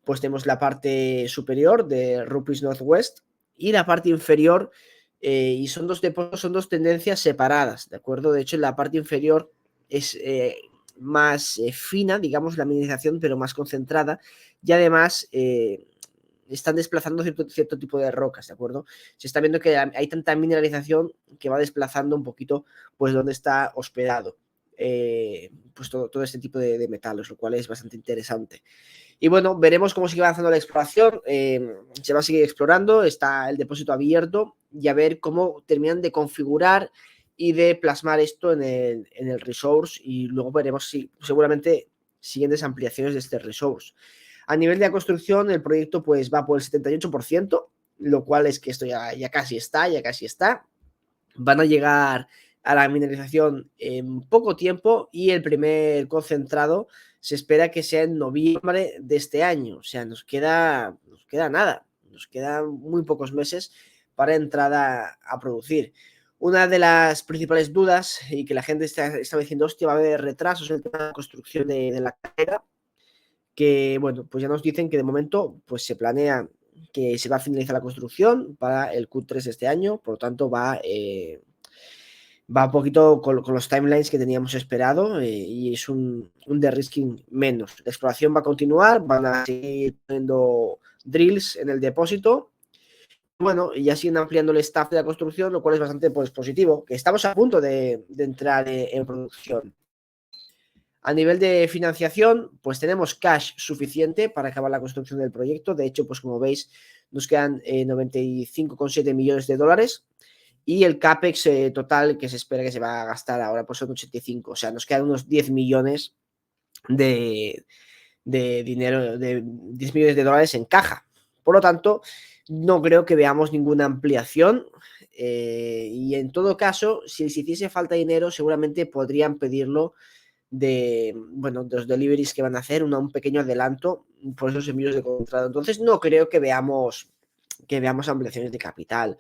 pues tenemos la parte superior de rupees Northwest y la parte inferior, y son dos depósitos, son dos tendencias separadas, ¿de acuerdo? De hecho, en la parte inferior es más fina, digamos, la mineralización, pero más concentrada, y además están desplazando cierto tipo de rocas, ¿de acuerdo? Se está viendo que hay tanta mineralización que va desplazando un poquito, pues, donde está hospedado pues todo este tipo de metales, lo cual es bastante interesante. Y bueno, veremos cómo sigue avanzando la exploración. Se va a seguir explorando, está el depósito abierto y a ver cómo terminan de configurar y de plasmar esto en el resource, y luego veremos si seguramente siguientes ampliaciones de este resource. A nivel de la construcción, el proyecto pues va por el 78%, lo cual es que esto ya casi está. Van a llegar a la mineralización en poco tiempo y el primer concentrado se espera que sea en noviembre de este año. O sea, nos queda nada, nos quedan muy pocos meses para entrar a producir. Una de las principales dudas y que la gente está diciendo, hostia, va a haber retrasos en el tema de la construcción de la carrera, que bueno, pues ya nos dicen que de momento pues se planea que se va a finalizar la construcción para el Q3 de este año, por lo tanto va un poquito con los timelines que teníamos esperado, y es un de-risking menos. La exploración va a continuar, van a seguir poniendo drills en el depósito, bueno, y ya siguen ampliando el staff de la construcción, lo cual es bastante pues, positivo, que estamos a punto de entrar en producción. A nivel de financiación, pues tenemos cash suficiente para acabar la construcción del proyecto. De hecho, pues como veis, nos quedan 95,7 millones de dólares. Y el CAPEX total que se espera que se va a gastar ahora pues son 85. O sea, nos quedan unos 10 millones de dinero, de 10 millones de dólares en caja. Por lo tanto, no creo que veamos ninguna ampliación. Y en todo caso, si se hiciese falta dinero, seguramente podrían pedirlo de los deliveries que van a hacer, un pequeño adelanto por esos envíos de contrato. Entonces, no creo que veamos ampliaciones de capital.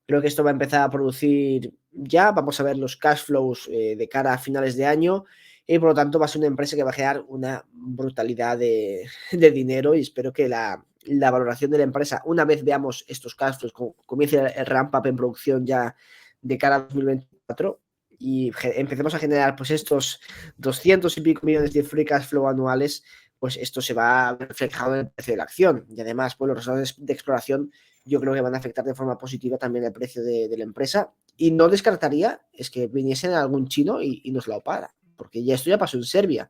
Creo que esto va a empezar a producir ya, vamos a ver los cash flows de cara a finales de año, y por lo tanto va a ser una empresa que va a generar una brutalidad de dinero, y espero que la valoración de la empresa, una vez veamos estos cash flows, comience el ramp up en producción ya de cara a 2024 y empecemos a generar pues estos 200 y pico millones de free cash flow anuales, pues esto se va a ver reflejado en el precio de la acción, y además pues los resultados de exploración yo creo que van a afectar de forma positiva también el precio de la empresa, y no descartaría es que viniesen algún chino y nos la opara, porque esto ya pasó en Serbia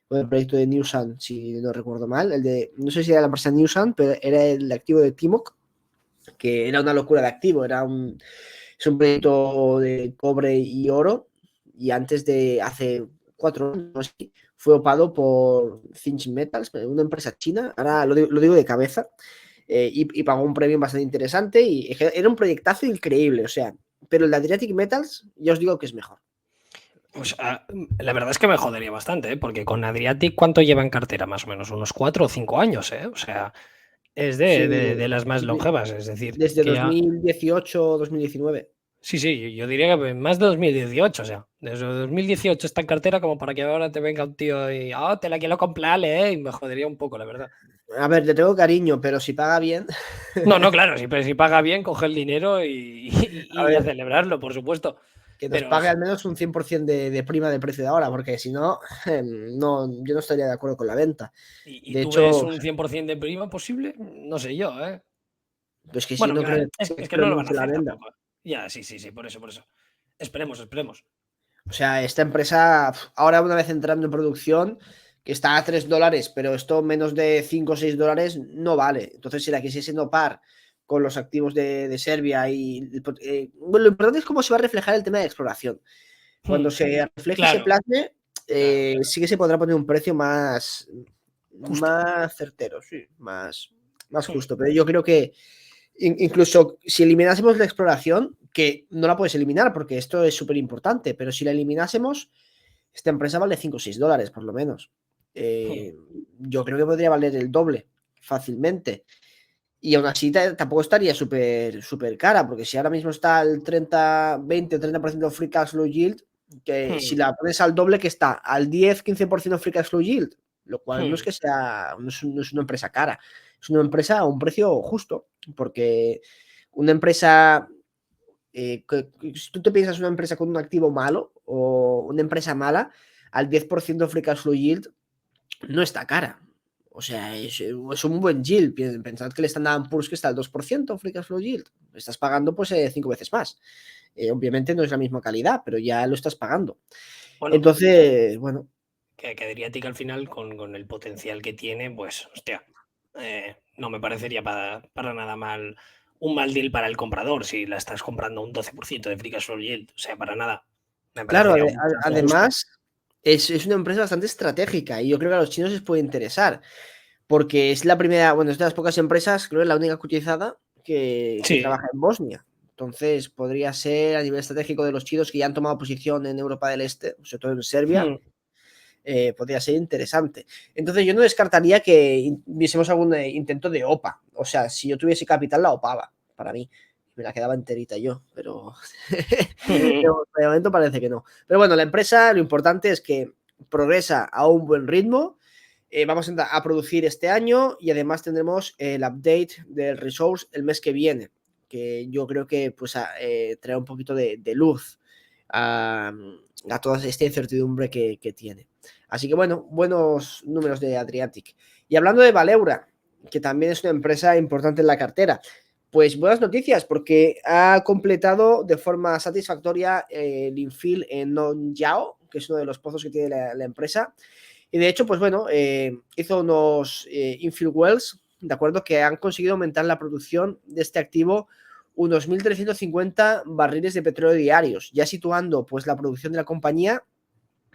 con el proyecto de Newsun, si no recuerdo mal, no sé si era la empresa Newsun, pero era el activo de Timok, que era una locura de activo, es un proyecto de cobre y oro, y hace 4 años fue opado por Finch Metals, una empresa china, ahora lo digo de cabeza, y pagó un premio bastante interesante, y era un proyectazo increíble. O sea, pero el de Adriatic Metals ya os digo que es mejor. Pues la verdad es que me jodería bastante, ¿eh? Porque con Adriatic, ¿cuánto lleva en cartera? Más o menos unos 4 o 5 años, ¿eh? O sea, es Sí, de las más longevas, es decir, desde que ya... 2018 o 2019. Sí, sí, yo diría que más de 2018, o sea, desde 2018 está en cartera como para que ahora te venga un tío y, te la quiero comprar, ¿eh? Y me jodería un poco, la verdad. A ver, le tengo cariño, pero si paga bien. No, no, claro, si paga bien, coge el dinero A y a ver, celebrarlo, por supuesto. que nos Pero, pague al menos un 100% de prima del precio de ahora, porque si no, no, yo no estaría de acuerdo con la venta. ¿y De tú ves hecho, un 100% de prima posible? No sé yo, ¿eh? pues que si Bueno, no creo, es que creo no lo van a mucho en la hacer venta. tampoco. Ya, sí, sí, sí, por eso, por eso. Esperemos, esperemos. O sea, esta empresa, ahora una vez entrando en producción, que está a $3, pero esto menos de 5 o $6 no vale. Entonces, si la quisiese no par con los activos de Serbia bueno, lo importante es cómo se va a reflejar el tema de exploración. Cuando se refleje y se Claro, plasme, claro, claro. sí que se podrá poner un precio Justo. más certero, sí, más justo. Pero yo creo que incluso si eliminásemos la exploración, que no la puedes eliminar porque esto es súper importante, pero si la eliminásemos, esta empresa vale 5 o $6 por lo menos. Yo creo que podría valer el doble fácilmente. Y aún así tampoco estaría súper cara, porque si ahora mismo está el 30, 20 o 30% free cash flow yield, que si la pones al doble, que está al 10-15% free cash flow yield, lo cual no es que sea, no es una empresa cara, es una empresa a un precio justo, porque una empresa, si tú te piensas una empresa con un activo malo o una empresa mala, al 10% free cash flow yield no está cara. O sea, es un buen yield. Pensad que el Standard Poor's que está al 2% free cash flow yield. Estás pagando pues 5 veces más. Obviamente no es la misma calidad, pero ya lo estás pagando. Bueno, Entonces, bueno, que Adriatic al final, con el potencial que tiene, pues, hostia, no me parecería para nada mal un mal deal para el comprador si la estás comprando a un 12% de free cash flow yield. O sea, para nada. Me claro, parecería un precio justo. además es una empresa bastante estratégica y yo creo que a los chinos les puede interesar, porque es la primera, bueno, es de las pocas empresas, creo que es la única cotizada que Sí. trabaja en Bosnia. Entonces, podría ser a nivel estratégico de los chinos que ya han tomado posición en Europa del Este, sobre todo en Serbia, podría ser interesante. Entonces, yo no descartaría que viésemos algún intento de OPA. O sea, si yo tuviese capital, la OPAba, para mí. Me la quedaba enterita yo, pero de momento parece que no. Pero bueno, la empresa, lo importante es que progresa a un buen ritmo. Vamos a producir este año y además tendremos el update del resource el mes que viene, que yo creo que pues traerá un poquito de luz a toda esta incertidumbre que tiene. Así que bueno, buenos números de Adriatic. Y hablando de Valeura, que también es una empresa importante en la cartera, pues buenas noticias porque ha completado de forma satisfactoria el infill en Non-Yao, que es uno de los pozos que tiene la empresa. Y de hecho, pues bueno, hizo unos infill wells, ¿de acuerdo? Que han conseguido aumentar la producción de este activo unos 1.350 barriles de petróleo diarios, ya situando pues la producción de la compañía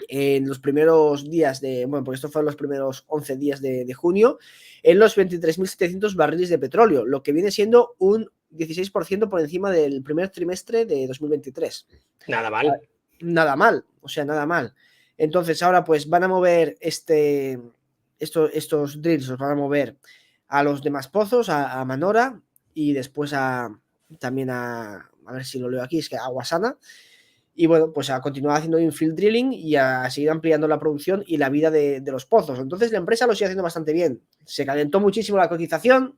en los primeros días bueno, porque esto fueron los primeros 11 días de junio, en los 23.700 barriles de petróleo, lo que viene siendo un 16% por encima del primer trimestre de 2023. Nada mal. Nada mal, o sea, nada mal. Entonces ahora pues van a mover estos drills, los van a mover a los demás pozos, a Manora y después también a ver si lo leo aquí, es que a Guasana. Y bueno, pues a continuar haciendo infill drilling y a seguir ampliando la producción y la vida de los pozos. Entonces la empresa lo sigue haciendo bastante bien. Se calentó muchísimo la cotización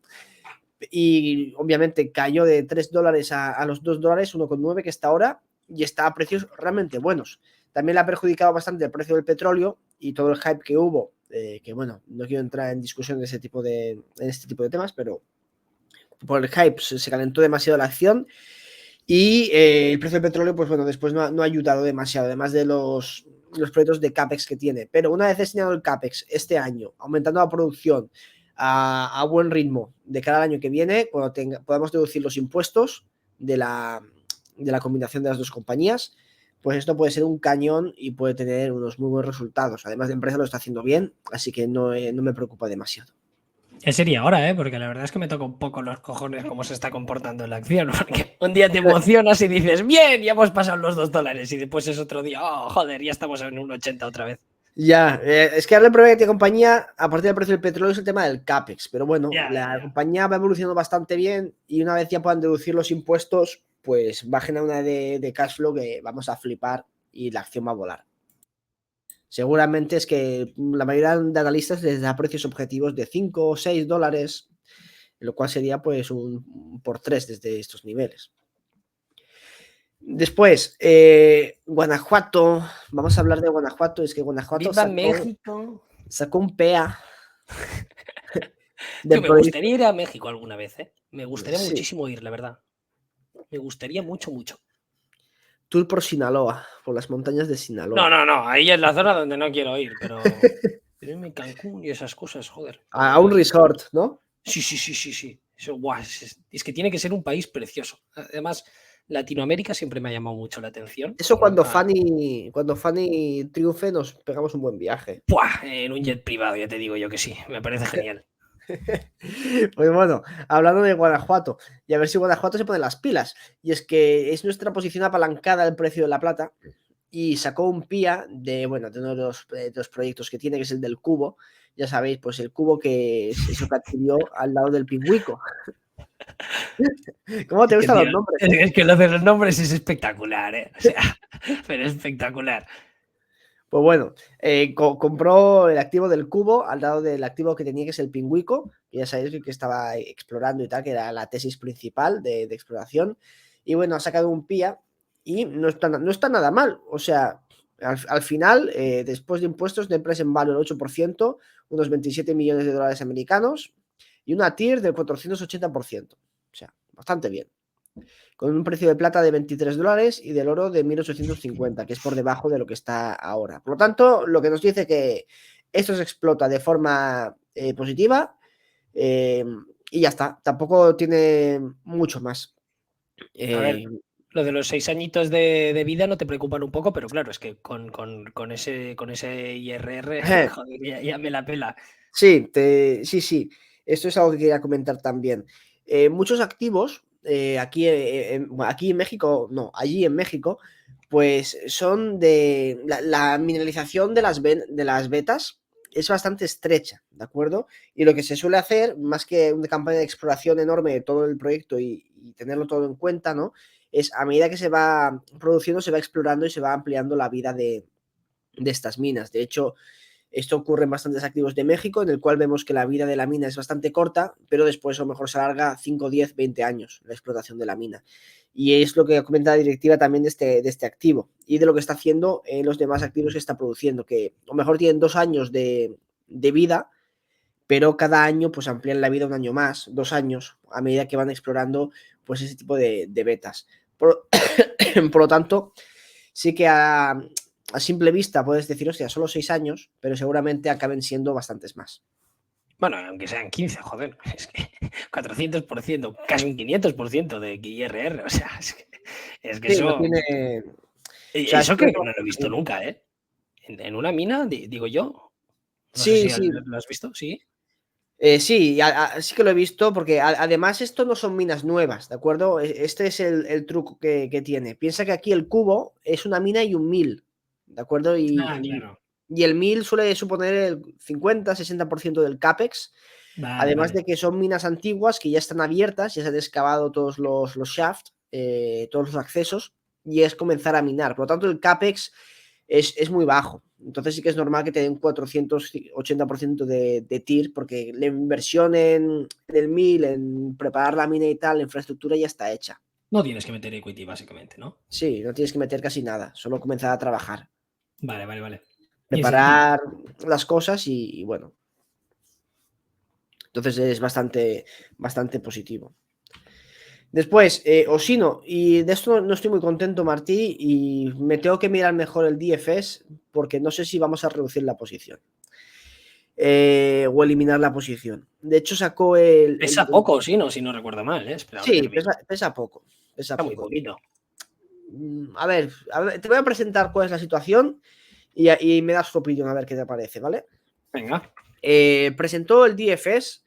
y obviamente cayó de $3 a los $2, 1,9 que está ahora, y está a precios realmente buenos. También le ha perjudicado bastante el precio del petróleo y todo el hype que hubo, que bueno, no quiero entrar en discusión en este tipo de temas, pero por el hype se calentó demasiado la acción y el precio del petróleo, pues bueno, después no ha ayudado demasiado, además de los proyectos de CAPEX que tiene. Pero una vez destinado el CAPEX este año, aumentando la producción a buen ritmo de cada año que viene, cuando podamos deducir los impuestos de la combinación de las dos compañías, pues esto puede ser un cañón y puede tener unos muy buenos resultados. Además, la empresa lo está haciendo bien, así que no me preocupa demasiado. Sería ahora, ¿eh? Porque la verdad es que me toca un poco los cojones cómo se está comportando la acción. Porque un día te emocionas y dices, bien, ya hemos pasado los $2. Y después es otro día, oh, joder, ya estamos en 1,80 otra vez. Ya, es que ahora el problema que tiene compañía, aparte del precio del petróleo, es el tema del CAPEX. Pero bueno, la Ya. compañía va evolucionando bastante bien y una vez ya puedan deducir los impuestos, pues va a generar una de cash flow que vamos a flipar y la acción va a volar. Seguramente es que la mayoría de analistas les da precios objetivos de 5 o 6 dólares, lo cual sería pues un por 3 desde estos niveles. Después, Guanajuato, vamos a hablar de Guanajuato, es que Guanajuato ¡Viva México! sacó un PEA Tío, del me proyecto. gustaría ir a México alguna vez, ¿eh? Me gustaría Sí, muchísimo ir, la verdad. Me gustaría mucho, mucho. tour por Sinaloa, por las montañas de No, Sinaloa. no, no, ahí es la zona donde no quiero ir, pero irme a Cancún y esas cosas, joder. A un resort, ¿no? Sí, sí, sí, sí, sí. Eso, buah, es que tiene que ser un país precioso. Además, Latinoamérica siempre me ha llamado mucho la atención. Eso cuando Fanny triunfe nos pegamos un buen viaje. Buah, en un jet privado, ya te digo yo que sí. Me parece genial. Pues bueno, hablando de Guanajuato, y a ver si Guanajuato se pone las pilas. Y es que es nuestra posición apalancada al precio de la plata y sacó un PIA de, bueno, de uno de los proyectos que tiene, que es el del cubo. Ya sabéis, pues el cubo que es eso que adquirió al lado del pingüico. ¿Cómo te Es que, gustan tío, los nombres? es que lo de los nombres es espectacular, ¿eh? O sea, pero espectacular. Pues bueno, compró el activo del cubo al lado del activo que tenía, que es el pingüico, que ya sabéis que estaba explorando y tal, que era la tesis principal de exploración. Y bueno, ha sacado un PIA y no está nada mal. O sea, al final, después de impuestos, de empresa en valor el 8%, unos 27 millones de dólares americanos y una TIR del 480%. O sea, bastante bien, con un precio de plata de 23 dólares y del oro de 1850, que es por debajo de lo que está ahora. Por lo tanto, lo que nos dice que esto se explota de forma positiva eh, y ya está. Tampoco tiene mucho más. A Eh, ver, lo de los 6 añitos de vida no te preocupan un poco, pero claro, es que con ese IRR, joder, ya me la pela. sí, sí. Esto es algo que quería comentar también. Muchos activos aquí en México, no, allí en México, pues son de la mineralización de las vetas es bastante estrecha, ¿de acuerdo? Y lo que se suele hacer, más que una campaña de exploración enorme de todo el proyecto y tenerlo todo en cuenta, ¿no? Es a medida que se va produciendo, se va explorando y se va ampliando la vida de estas minas. De hecho, esto ocurre en bastantes activos de México, en el cual vemos que la vida de la mina es bastante corta, pero después a lo mejor se alarga 5, 10, 20 años la explotación de la mina. Y es lo que comenta la directiva también de este activo y de lo que está haciendo en los demás activos que está produciendo, que a lo mejor tienen 2 años de vida, pero cada año pues amplían la vida un año más, 2 años, a medida que van explorando pues ese tipo de vetas. Por lo tanto, sí que a simple vista puedes decir, hostia, solo 6 años, pero seguramente acaben siendo bastantes más. Bueno, aunque sean 15, joder, es que 400%, casi un 500% de IRR, o sea, es que Sí, no eso, tiene. O sea, eso creo que no lo he visto nunca, ¿eh? En una mina, digo yo, no sé Sí, si sí. lo has visto, sí. Sí, sí que lo he visto, porque además esto no son minas nuevas, ¿de acuerdo? Este es el truco que tiene. Piensa que aquí el cubo es una mina y un mil, ¿de acuerdo? Ah, claro. Y el mil suele suponer el 50-60% del CAPEX, Vale, además vale. de que son minas antiguas que ya están abiertas, ya se han excavado todos los shafts, todos los accesos, y es comenzar a minar. Por lo tanto, el CAPEX es muy bajo. Entonces sí que es normal que te den 480% de TIR, porque la inversión en el mil, en preparar la mina y tal, la infraestructura ya está hecha. No tienes que meter equity, básicamente, ¿no? Sí, no tienes que meter casi nada, solo comenzar a trabajar, Vale, vale, vale. Tiene sentido. preparar las cosas y bueno, entonces es bastante positivo. Después, Osino, y de esto no estoy muy contento, Martí, y me tengo que mirar mejor el DFS porque no sé si vamos a reducir la posición o eliminar la posición. De hecho, sacó Pesa poco, sí, no, si no recuerdo mal, ¿eh? Espera, ahora que Sí, lo miro. pesa poco, pesa Está muy poco. poquito. A ver, te voy a presentar cuál es la situación y me das tu opinión a ver qué te parece, ¿vale? Venga. Presentó el DFS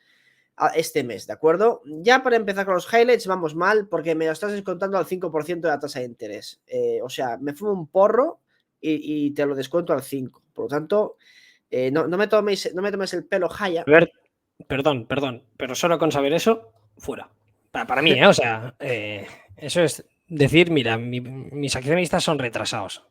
este mes, ¿de acuerdo? Ya para empezar con los highlights vamos mal porque me lo estás descontando al 5% de la tasa de interés. O sea, me fumo un porro y te lo descuento al 5%. Por lo tanto, no me tomes el pelo, Haya. A ver, perdón, pero solo con saber eso, fuera. Para mí, o sea, eso es decir, mira, mis accionistas son retrasados.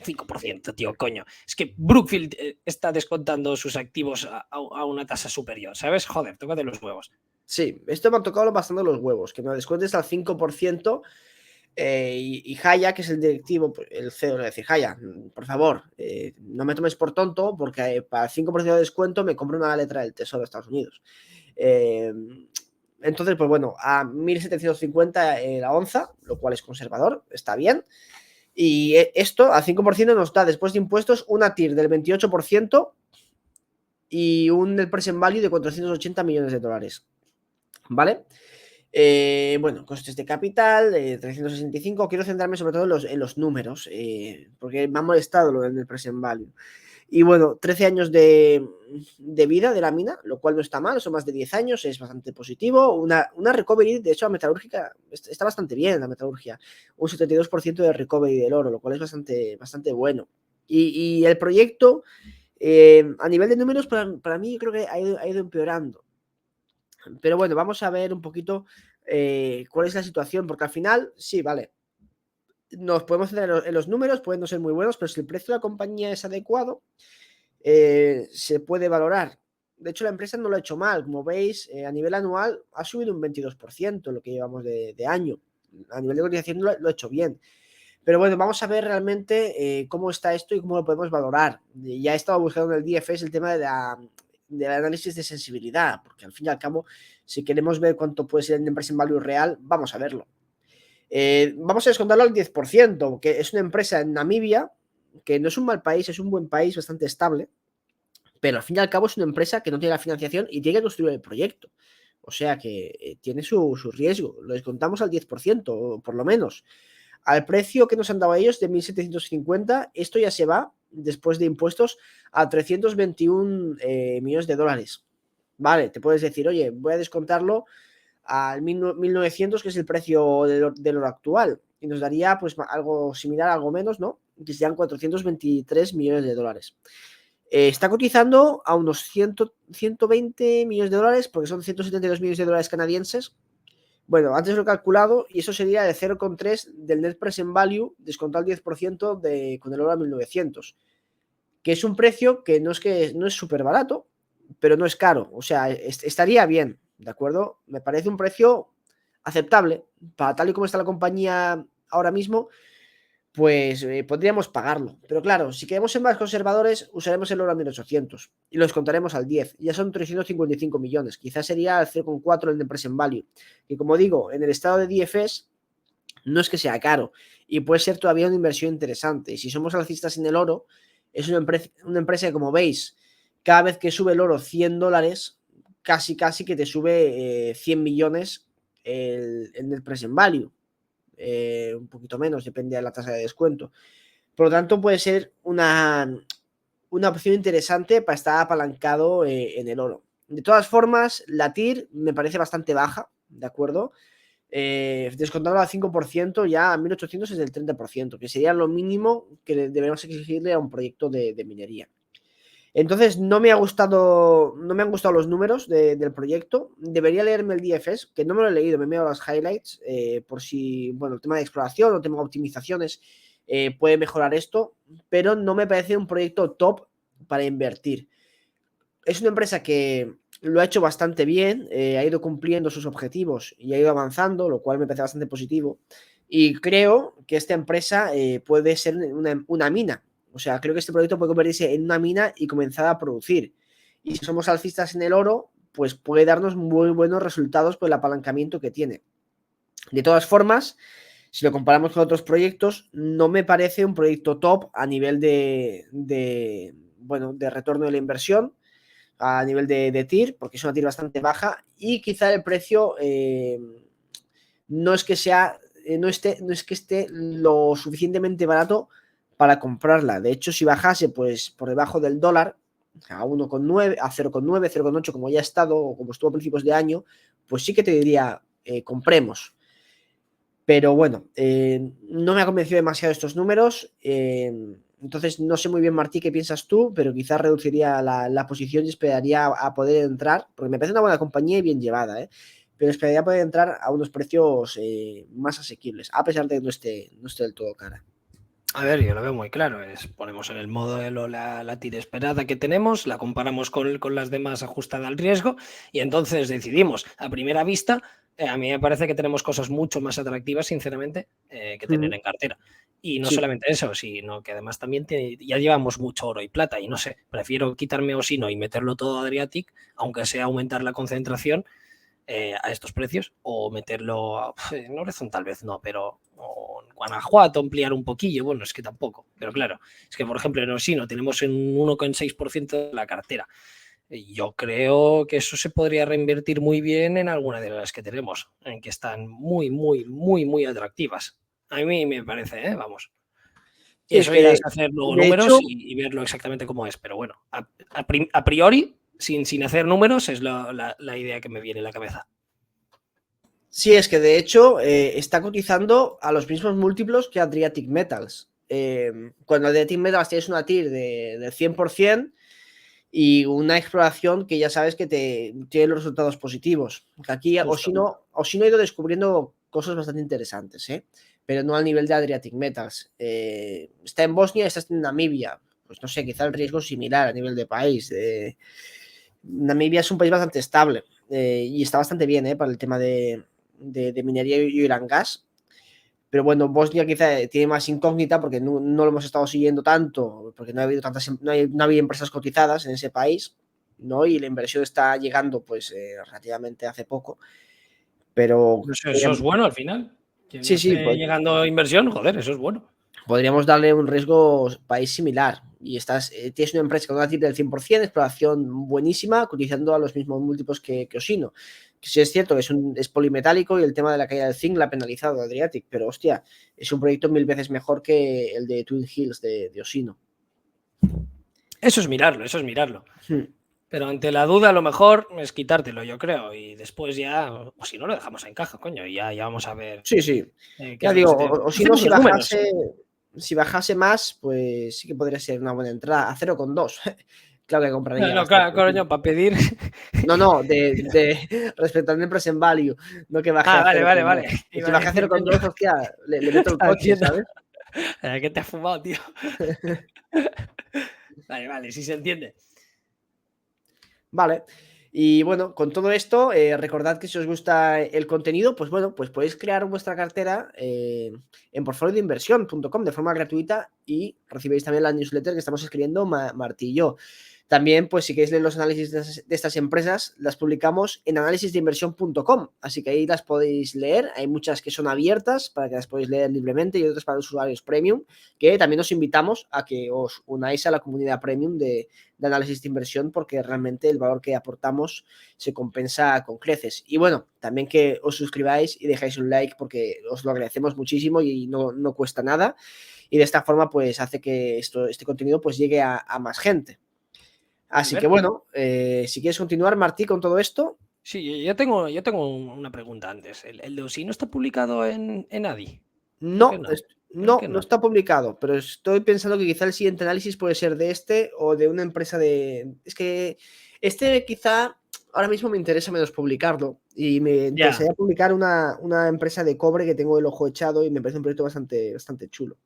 5%, tío, coño. Es que Brookfield está descontando sus activos a una tasa superior, ¿sabes? Joder, tócate los huevos. Sí, esto me ha tocado bastante los huevos, que me lo descuentes al 5%. Y Haya, que es el directivo, el CEO, le dice: Haya, por favor, no me tomes por tonto, porque para el 5% de descuento me compro una letra del Tesoro de Estados Unidos. Entonces, pues bueno, a 1.750 la onza, lo cual es conservador, está bien. Y esto al 5% nos da, después de impuestos, una TIR del 28% y un net present value de 480 millones de dólares. ¿Vale? Bueno, costes de capital, 365. Quiero centrarme sobre todo en los números, porque me ha molestado lo del present value. Y bueno, 13 años de vida de la mina, lo cual no está mal, son más de 10 años, es bastante positivo. Una recovery, de hecho, la metalúrgica está bastante bien, la metalurgia. Un 72% de recovery del oro, lo cual es bastante bueno. Y el proyecto, a nivel de números, para mí, creo que ha ido empeorando. Pero bueno, vamos a ver un poquito cuál es la situación, porque al final, sí, vale, nos podemos centrar en los números, pueden no ser muy buenos, pero si el precio de la compañía es adecuado, se puede valorar. De hecho, la empresa no lo ha hecho mal. Como veis, a nivel anual ha subido un 22% lo que llevamos de año. A nivel de cotización lo ha hecho bien. Pero bueno, vamos a ver realmente cómo está esto y cómo lo podemos valorar. Ya he estado buscando en el DFS el tema del análisis de sensibilidad, porque al fin y al cabo, si queremos ver cuánto puede ser el net present value real, vamos a verlo. Vamos a descontarlo al 10%, que es una empresa en Namibia, que no es un mal país, es un buen país, bastante estable, pero al fin y al cabo es una empresa que no tiene la financiación y tiene que construir el proyecto. O sea que tiene su riesgo. Lo descontamos al 10%, por lo menos. Al precio que nos han dado ellos de 1.750, esto ya se va, después de impuestos, a 321 millones de dólares. Vale, te puedes decir, oye, voy a descontarlo al 1.900, que es el precio del oro actual, y nos daría pues algo similar, algo menos, ¿no? Que serían 423 millones de dólares. Está cotizando a unos 120 millones de dólares, porque son 172 millones de dólares canadienses. Bueno, antes lo he calculado y eso sería de 0,3 del net present value descontado al 10% con el oro a 1900, que es un precio que no es súper barato, pero no es caro. O sea, estaría bien, ¿de acuerdo? Me parece un precio aceptable para tal y como está la compañía ahora mismo. Pues podríamos pagarlo. Pero claro, si queremos ser más conservadores, usaremos el oro a 1800 y lo descontaremos al 10. Ya son 355 millones. Quizás sería el 0,4 el de present value. Y como digo, en el estado de DFS no es que sea caro y puede ser todavía una inversión interesante. Y si somos alcistas en el oro, es una empresa que, como veis, cada vez que sube el oro 100 dólares, casi que te sube 100 millones el net present value. Un poquito menos, depende de la tasa de descuento. Por lo tanto, puede ser una opción interesante para estar apalancado en el oro. De todas formas, la TIR me parece bastante baja, ¿de acuerdo? Descontando al 5%, ya a 1.800 es del 30%, que sería lo mínimo que debemos exigirle a un proyecto de minería. Entonces, no me han gustado los números del proyecto. Debería leerme el DFS, que no me lo he leído, me he mirado las highlights, por si, bueno, el tema de exploración o el tema de optimizaciones puede mejorar esto, pero no me parece un proyecto top para invertir. Es una empresa que lo ha hecho bastante bien, ha ido cumpliendo sus objetivos y ha ido avanzando, lo cual me parece bastante positivo. Y creo que esta empresa puede ser una mina. O sea, creo que este proyecto puede convertirse en una mina y comenzar a producir. Y si somos alcistas en el oro, pues puede darnos muy buenos resultados por el apalancamiento que tiene. De todas formas, si lo comparamos con otros proyectos, no me parece un proyecto top a nivel de retorno de la inversión, a nivel de TIR, porque es una TIR bastante baja y quizá el precio no es que esté lo suficientemente barato para comprarla. De hecho, si bajase pues por debajo del dólar, a 1,9, a 0,9, 0,8, como ya ha estado, o como estuvo a principios de año, pues sí que te diría, compremos. Pero bueno, no me ha convencido demasiado estos números. Entonces, no sé muy bien, Martí, qué piensas tú, pero quizás reduciría la posición y esperaría a poder entrar, porque me parece una buena compañía y bien llevada, pero esperaría poder entrar a unos precios más asequibles, a pesar de que no esté del todo cara. A ver, yo lo veo muy claro. Ponemos en el modelo la tira esperada que tenemos, la comparamos con las demás ajustada al riesgo y entonces decidimos a primera vista. A mí me parece que tenemos cosas mucho más atractivas, sinceramente, que tener en cartera. Y no Sí. solamente eso, sino que además también ya llevamos mucho oro y plata y no sé, prefiero quitarme Osino y meterlo todo a Adriatic, aunque sea aumentar la concentración a estos precios, o meterlo en Orezon tal vez no, pero o en Guanajuato ampliar un poquillo, bueno, es que tampoco, pero claro, es que por ejemplo en Osino tenemos un 1,6% de la cartera. Yo creo que eso se podría reinvertir muy bien en alguna de las que tenemos, en que están muy, muy, muy, muy atractivas. A mí me parece, vamos. Y Sí, es eso ya que, es hacer luego de números hecho, y verlo exactamente cómo es. Pero bueno, a priori, sin hacer números, es la idea que me viene en la cabeza. sí, es que de hecho está cotizando a los mismos múltiplos que Adriatic Metals. Cuando Adriatic Metals tienes una TIR del 100% y una exploración que ya sabes que tiene los resultados positivos. Aquí Justo. Osino ha ido descubriendo cosas bastante interesantes, pero no al nivel de Adriatic Metals. Está en Bosnia, está en Namibia. Pues no sé, quizá el riesgo es similar a nivel de país. Namibia es un país bastante estable y está bastante bien para el tema de minería y oil and gas. Pero bueno, Bosnia quizá tiene más incógnita porque no lo hemos estado siguiendo tanto, porque no ha habido no ha habido empresas cotizadas en ese país, ¿no? Y la inversión está llegando pues relativamente hace poco. Pero Pues eso es bueno al final. Que no sí, sí, esté llegando inversión, joder, eso es bueno. podríamos darle un riesgo país similar. Y tienes una empresa con una TIR del 100%, exploración buenísima, cotizando a los mismos múltiplos que Osino. Que sí es cierto que es polimetálico y el tema de la caída del zinc la ha penalizado Adriatic, pero hostia, es un proyecto 1000 veces mejor que el de Twin Hills de Osino. Eso es mirarlo, eso es mirarlo. Hmm. Pero ante la duda, lo mejor es quitártelo, yo creo. Y después ya, o si no, lo dejamos en caja, coño. Y ya vamos a ver Sí, sí. qué Ya es lo que digo, se tiene. Osino Hacemos los números. si bajase más, pues sí que podría ser una buena entrada. A 0,2. Claro que compraría No, bastante. claro, coño, para pedir. No, respecto al net present value, no que baje a Vale, vale, 0,2. vale. Que si Iba a baje a decir, coño, 0,2, hostia, le meto el estaba coche, diciendo. ¿sabes? ¿Qué te has fumado, tío? Vale, vale, sí se entiende. Vale. Y bueno, con todo esto, recordad que si os gusta el contenido, pues bueno, pues podéis crear vuestra cartera en portfolioinversión.com de forma gratuita y recibéis también la newsletter que estamos escribiendo Martí y yo. También, pues si queréis leer los análisis de estas empresas, las publicamos en analisisdeinversión.com, así que ahí las podéis leer. Hay muchas que son abiertas para que las podáis leer libremente y otras para los usuarios premium, que también os invitamos a que os unáis a la comunidad premium de análisis de inversión porque realmente el valor que aportamos se compensa con creces. Y bueno, también que os suscribáis y dejáis un like porque os lo agradecemos muchísimo y no cuesta nada. Y de esta forma pues hace que este contenido pues llegue a más gente. Así que Alberto. bueno, si quieres continuar, Martí, con todo esto. Sí, yo tengo una pregunta antes. ¿El de Osino está publicado en ADI? Creo que No, no. Creo que no no. está publicado, pero estoy pensando que quizá el siguiente análisis puede ser de este o de una empresa de... Es que este quizá ahora mismo me interesa menos publicarlo y me Ya. interesaría publicar una empresa de cobre que tengo el ojo echado y me parece un proyecto bastante chulo.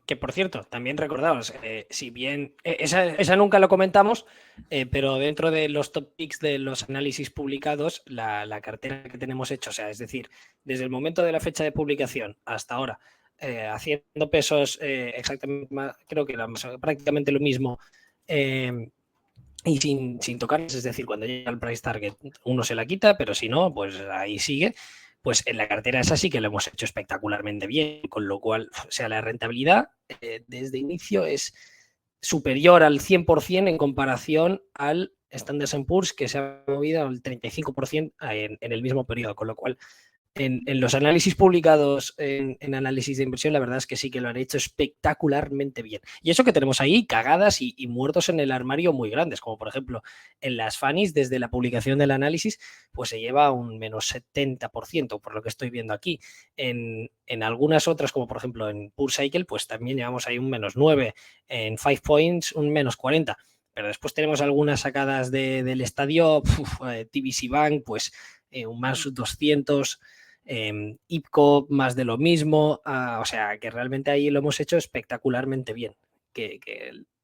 Que por cierto, también recordaos, si bien esa nunca lo comentamos, pero dentro de los top picks de los análisis publicados, la cartera que tenemos hecho, o sea, es decir, desde el momento de la fecha de publicación hasta ahora, haciendo pesos exactamente, creo que prácticamente lo mismo, y sin tocarles, es decir, cuando llega el price target uno se la quita, pero si no, pues ahí sigue. Pues en la cartera esa sí que lo hemos hecho espectacularmente bien, con lo cual, o sea, la rentabilidad desde inicio es superior al 100% en comparación al Standard & Poor's, que se ha movido al 35% en el mismo periodo, con lo cual en los análisis publicados en análisis de inversión, la verdad es que sí que lo han hecho espectacularmente bien. Y eso que tenemos ahí cagadas y muertos en el armario muy grandes, como por ejemplo en las Fannies, desde la publicación del análisis, pues se lleva un menos 70%, por lo que estoy viendo aquí. En algunas otras, como por ejemplo en Pure Cycle, pues también llevamos ahí un menos 9, en 5 Points un menos 40. Pero después tenemos algunas sacadas del estadio, TBC Bank, pues un más 200, IPCO más de lo mismo, o sea, que realmente ahí lo hemos hecho espectacularmente bien.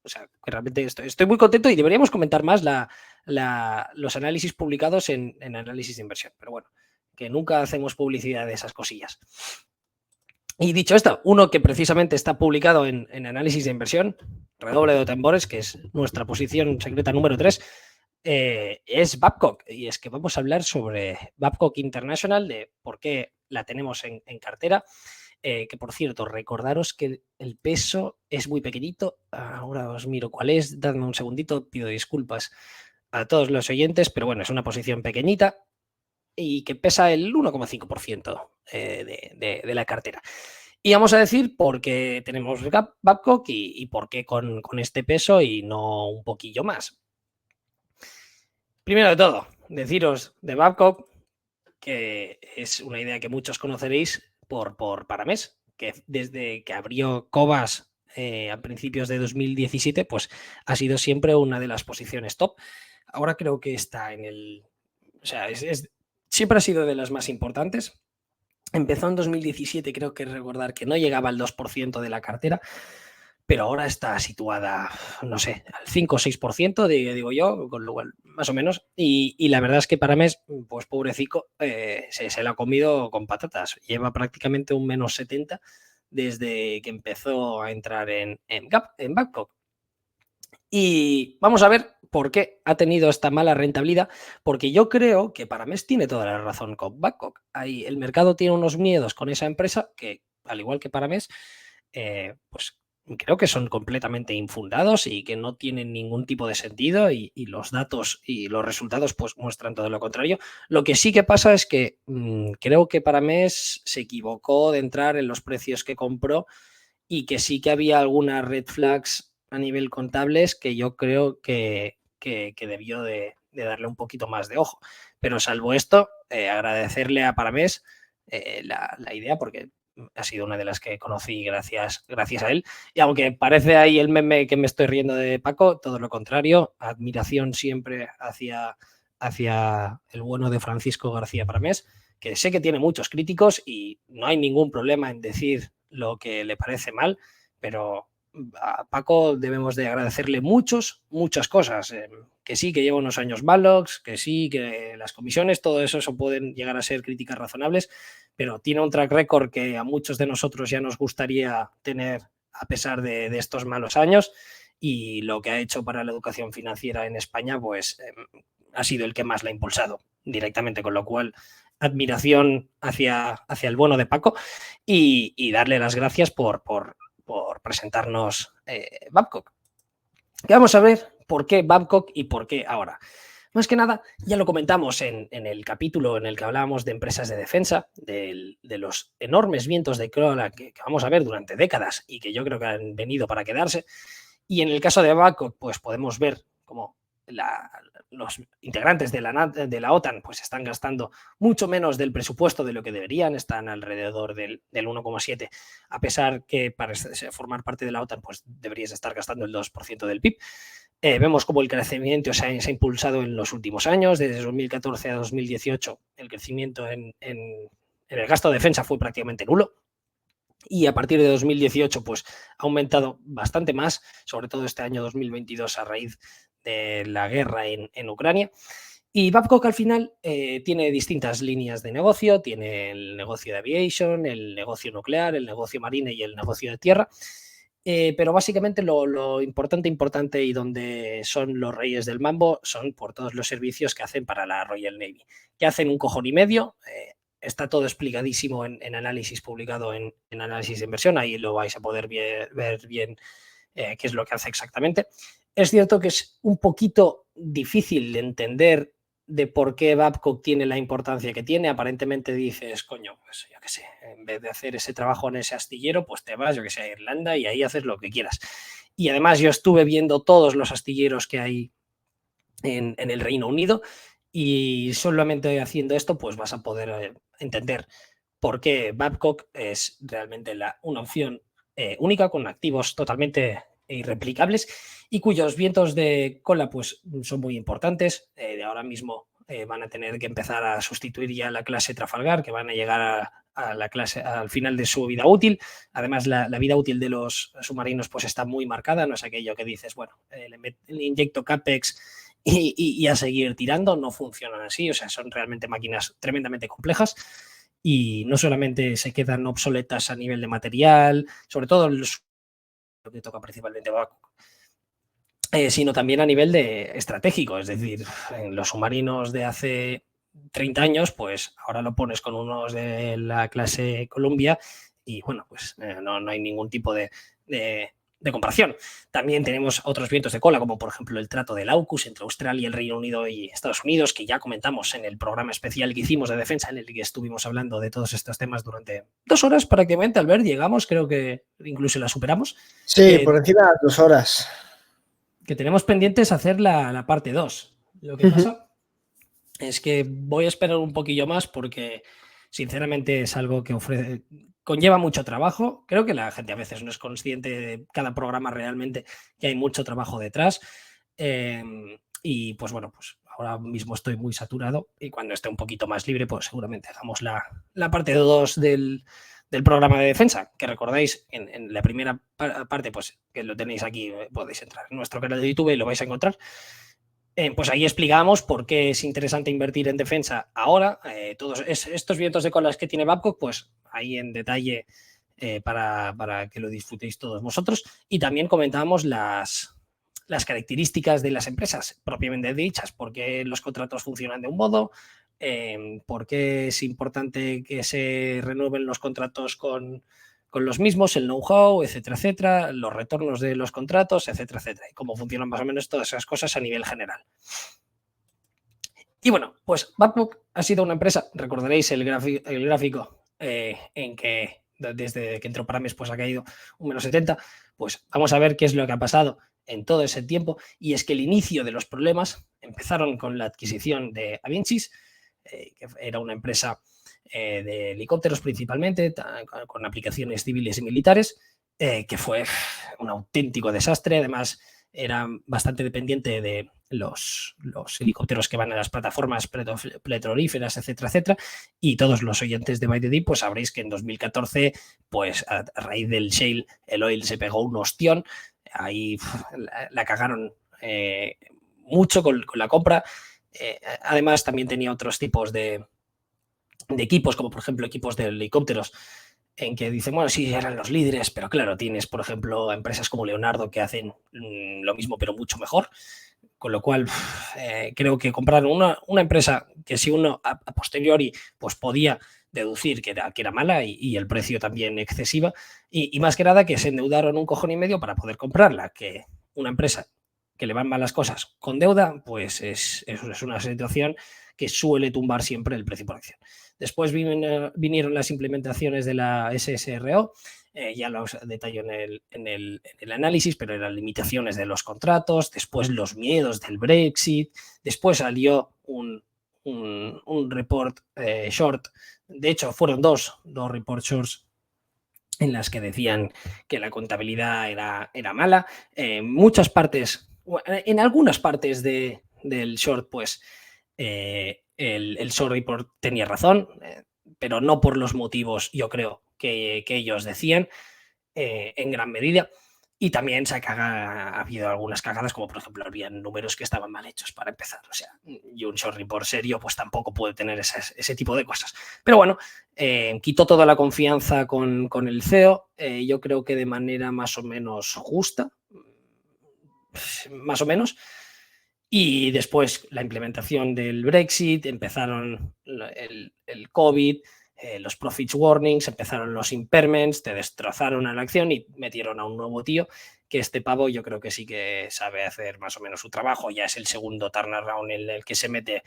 O sea, que realmente estoy muy contento y deberíamos comentar más los análisis publicados en análisis de inversión. Pero bueno, que nunca hacemos publicidad de esas cosillas. Y dicho esto, uno que precisamente está publicado en análisis de inversión, redoble de tambores, que es nuestra posición secreta número 3, es Babcock. Y es que vamos a hablar sobre Babcock International, de por qué la tenemos en cartera. Que por cierto, recordaros que el peso es muy pequeñito. Ahora os miro cuál es, dadme un segundito, pido disculpas a todos los oyentes, pero bueno, es una posición pequeñita y que pesa el 1,5% de la cartera. Y vamos a decir por qué tenemos Babcock y por qué con este peso y no un poquillo más. Primero de todo, deciros de Babcock que es una idea que muchos conoceréis por Paramés, que desde que abrió Cobas a principios de 2017, pues ha sido siempre una de las posiciones top. Ahora creo que está en el... O sea, siempre ha sido de las más importantes. Empezó en 2017, creo que recordar que no llegaba al 2% de la cartera, pero ahora está situada, no sé, al 5 o 6%, digo yo, con lo cual, más o menos. Y la verdad es que para mes, pues pobrecico, se lo ha comido con patatas. Lleva prácticamente un menos 70 desde que empezó a entrar en Babcock. Y vamos a ver por qué ha tenido esta mala rentabilidad, porque yo creo que Paramés tiene toda la razón con Babcock. Ahí el mercado tiene unos miedos con esa empresa que, al igual que Paramés, pues creo que son completamente infundados y que no tienen ningún tipo de sentido y los datos y los resultados pues muestran todo lo contrario. Lo que sí que pasa es que creo que Paramés se equivocó de entrar en los precios que compró y que sí que había algunas red flags a nivel contables que yo creo que debió de darle un poquito más de ojo. Pero salvo esto, agradecerle a Paramés la idea, porque ha sido una de las que conocí gracias a él. Y aunque parece ahí el meme que me estoy riendo de Paco, todo lo contrario, admiración siempre hacia el bueno de Francisco García Paramés, que sé que tiene muchos críticos y no hay ningún problema en decir lo que le parece mal, pero a Paco debemos de agradecerle muchas cosas, que sí, que lleva unos años malos, que sí, que las comisiones, todo eso pueden llegar a ser críticas razonables, pero tiene un track record que a muchos de nosotros ya nos gustaría tener a pesar de estos malos años, y lo que ha hecho para la educación financiera en España pues ha sido el que más la ha impulsado directamente, con lo cual admiración hacia el bueno de Paco y darle las gracias por presentarnos Babcock. Que vamos a ver por qué Babcock y por qué ahora. Más que nada, ya lo comentamos en el capítulo en el que hablábamos de empresas de defensa, de los enormes vientos de cola que vamos a ver durante décadas y que yo creo que han venido para quedarse. Y en el caso de Babcock, pues podemos ver cómo los integrantes de la OTAN pues están gastando mucho menos del presupuesto de lo que deberían, están alrededor del 1,7, a pesar que para formar parte de la OTAN pues deberías estar gastando el 2% del PIB. Vemos cómo el crecimiento se ha impulsado en los últimos años, desde 2014 a 2018 el crecimiento en el gasto de defensa fue prácticamente nulo. Y a partir de 2018 pues ha aumentado bastante más, sobre todo este año 2022 a raíz de la guerra en Ucrania. Y Babcock al final tiene distintas líneas de negocio, tiene el negocio de aviation, el negocio nuclear, el negocio marine y el negocio de tierra, pero básicamente lo importante y donde son los reyes del mambo son por todos los servicios que hacen para la Royal Navy, que hacen un cojón y medio. Está todo explicadísimo en análisis publicado en análisis de inversión, ahí lo vais a poder ver bien qué es lo que hace exactamente. Es cierto que es un poquito difícil de entender de por qué Babcock tiene la importancia que tiene. Aparentemente dices, coño, pues yo qué sé, en vez de hacer ese trabajo en ese astillero, pues te vas, yo qué sé, a Irlanda y ahí haces lo que quieras. Y además yo estuve viendo todos los astilleros que hay en el Reino Unido y solamente haciendo esto pues vas a poder entender por qué Babcock es realmente una opción única con activos totalmente irreplicables y cuyos vientos de cola pues son muy importantes. De ahora mismo van a tener que empezar a sustituir ya la clase Trafalgar, que van a llegar a la clase al final de su vida útil. Además, la vida útil de los submarinos pues está muy marcada, no es aquello que dices, bueno, le inyecto CAPEX y a seguir tirando. No funcionan así, o sea, son realmente máquinas tremendamente complejas y no solamente se quedan obsoletas a nivel de material, sobre todo lo que toca principalmente Babcock, sino también a nivel de estratégico, es decir, en los submarinos de hace 30 años, pues ahora lo pones con unos de la clase Columbia y bueno, pues no hay ningún tipo de comparación. También tenemos otros vientos de cola, como por ejemplo el trato del AUKUS entre Australia, el Reino Unido y Estados Unidos, que ya comentamos en el programa especial que hicimos de defensa, en el que estuvimos hablando de todos estos temas durante 2 horas prácticamente. Albert, llegamos, creo que incluso la superamos. Sí, por encima de las 2 horas. Que tenemos pendientes hacer la parte 2. Lo que pasa es que voy a esperar un poquillo más porque sinceramente es algo que conlleva mucho trabajo. Creo que la gente a veces no es consciente de cada programa realmente, que hay mucho trabajo detrás. Y pues bueno, pues ahora mismo estoy muy saturado y cuando esté un poquito más libre, pues seguramente hagamos la parte 2 del programa de defensa, que recordáis en la primera parte, pues que lo tenéis aquí, podéis entrar en nuestro canal de YouTube y lo vais a encontrar. Pues ahí explicamos por qué es interesante invertir en defensa ahora. Todos estos vientos de colas que tiene Babcock, pues ahí en detalle para que lo disfrutéis todos vosotros. Y también comentábamos las características de las empresas propiamente dichas, por qué los contratos funcionan de un modo, por qué es importante que se renueven los contratos con los mismos, el know-how, etcétera, los retornos de los contratos, etcétera, y cómo funcionan más o menos todas esas cosas a nivel general. Y bueno, pues Babcock ha sido una empresa, recordaréis el gráfico en que desde que entró Parames pues ha caído un menos 70, pues vamos a ver qué es lo que ha pasado en todo ese tiempo, y es que el inicio de los problemas empezaron con la adquisición de Avincis, que era una empresa de helicópteros principalmente, con aplicaciones civiles y militares, que fue un auténtico desastre. Además, era bastante dependiente de los helicópteros que van a las plataformas petrolíferas, etcétera, y todos los oyentes de By the Deep pues sabréis que en 2014, pues a raíz del shale, el oil se pegó un ostión, ahí la cagaron mucho con la compra. Además, también tenía otros tipos de equipos, como por ejemplo equipos de helicópteros, en que dicen, bueno, sí, eran los líderes, pero claro, tienes, por ejemplo, empresas como Leonardo que hacen lo mismo, pero mucho mejor. Con lo cual, creo que compraron una empresa que si uno a posteriori pues podía deducir que era mala y el precio también excesiva, y más que nada que se endeudaron un cojón y medio para poder comprarla, que una empresa que le van mal las cosas con deuda, pues es una situación que suele tumbar siempre el precio por acción. Después vinieron las implementaciones de la SSRO, ya los detallo en el análisis, pero eran limitaciones de los contratos, después los miedos del Brexit, después salió un report short, de hecho fueron dos report shorts en las que decían que la contabilidad era mala. Muchas partes, en algunas partes del short, pues el short report tenía razón, pero no por los motivos, yo creo, que ellos decían, en gran medida. Y también ha habido algunas cagadas, como por ejemplo había números que estaban mal hechos para empezar. O sea, y un short report serio pues tampoco puede tener ese tipo de cosas. Pero bueno, quitó toda la confianza con el CEO, yo creo que de manera más o menos justa, más o menos. Y después la implementación del Brexit, empezaron el COVID, los profits warnings, empezaron los impairments, te destrozaron la acción y metieron a un nuevo tío, que este pavo yo creo que sí que sabe hacer más o menos su trabajo. Ya es el segundo turnaround en el que se mete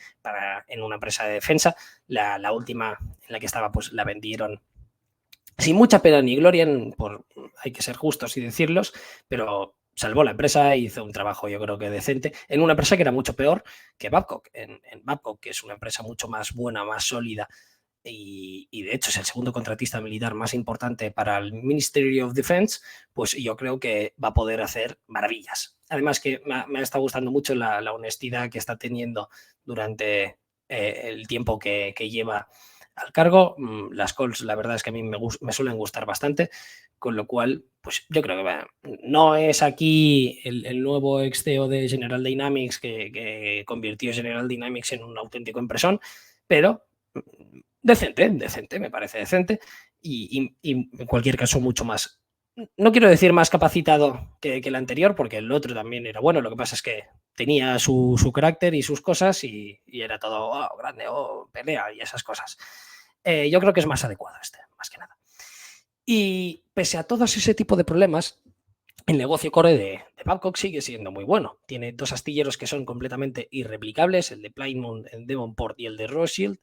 en una empresa de defensa. La última en la que estaba, pues la vendieron sin mucha pena ni gloria, hay que ser justos y decirlos, pero salvó la empresa e hizo un trabajo, yo creo que decente, en una empresa que era mucho peor que Babcock. En Babcock, que es una empresa mucho más buena, más sólida, y de hecho es el segundo contratista militar más importante para el Ministry of Defense, pues yo creo que va a poder hacer maravillas. Además que me está gustando mucho la honestidad que está teniendo durante el tiempo que lleva al cargo. Las calls, la verdad es que a mí me suelen gustar bastante, con lo cual, pues yo creo que no es aquí el nuevo ex CEO de General Dynamics que convirtió General Dynamics en un auténtico empresón, pero decente, me parece decente, y en cualquier caso mucho más, no quiero decir más capacitado que el anterior, porque el otro también era bueno. Lo que pasa es que tenía su carácter y sus cosas, y era todo grande, pelea y esas cosas. Yo creo que es más adecuado más que nada. Y pese a todos ese tipo de problemas, el negocio core de Babcock sigue siendo muy bueno. Tiene 2 astilleros que son completamente irreplicables, el de Plymouth en Devonport y el de Rothschild.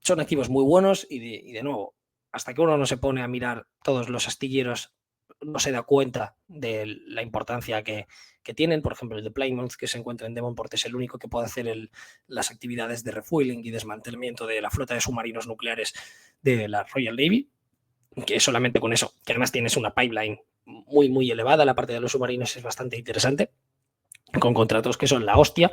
Son activos muy buenos y de nuevo, hasta que uno no se pone a mirar todos los astilleros, no se da cuenta de la importancia que tienen. Por ejemplo, el de Plymouth, que se encuentra en Devonport, es el único que puede hacer las actividades de refueling y desmantelamiento de la flota de submarinos nucleares de la Royal Navy, que solamente con eso, que además tienes una pipeline muy, muy elevada, la parte de los submarinos es bastante interesante, con contratos que son la hostia.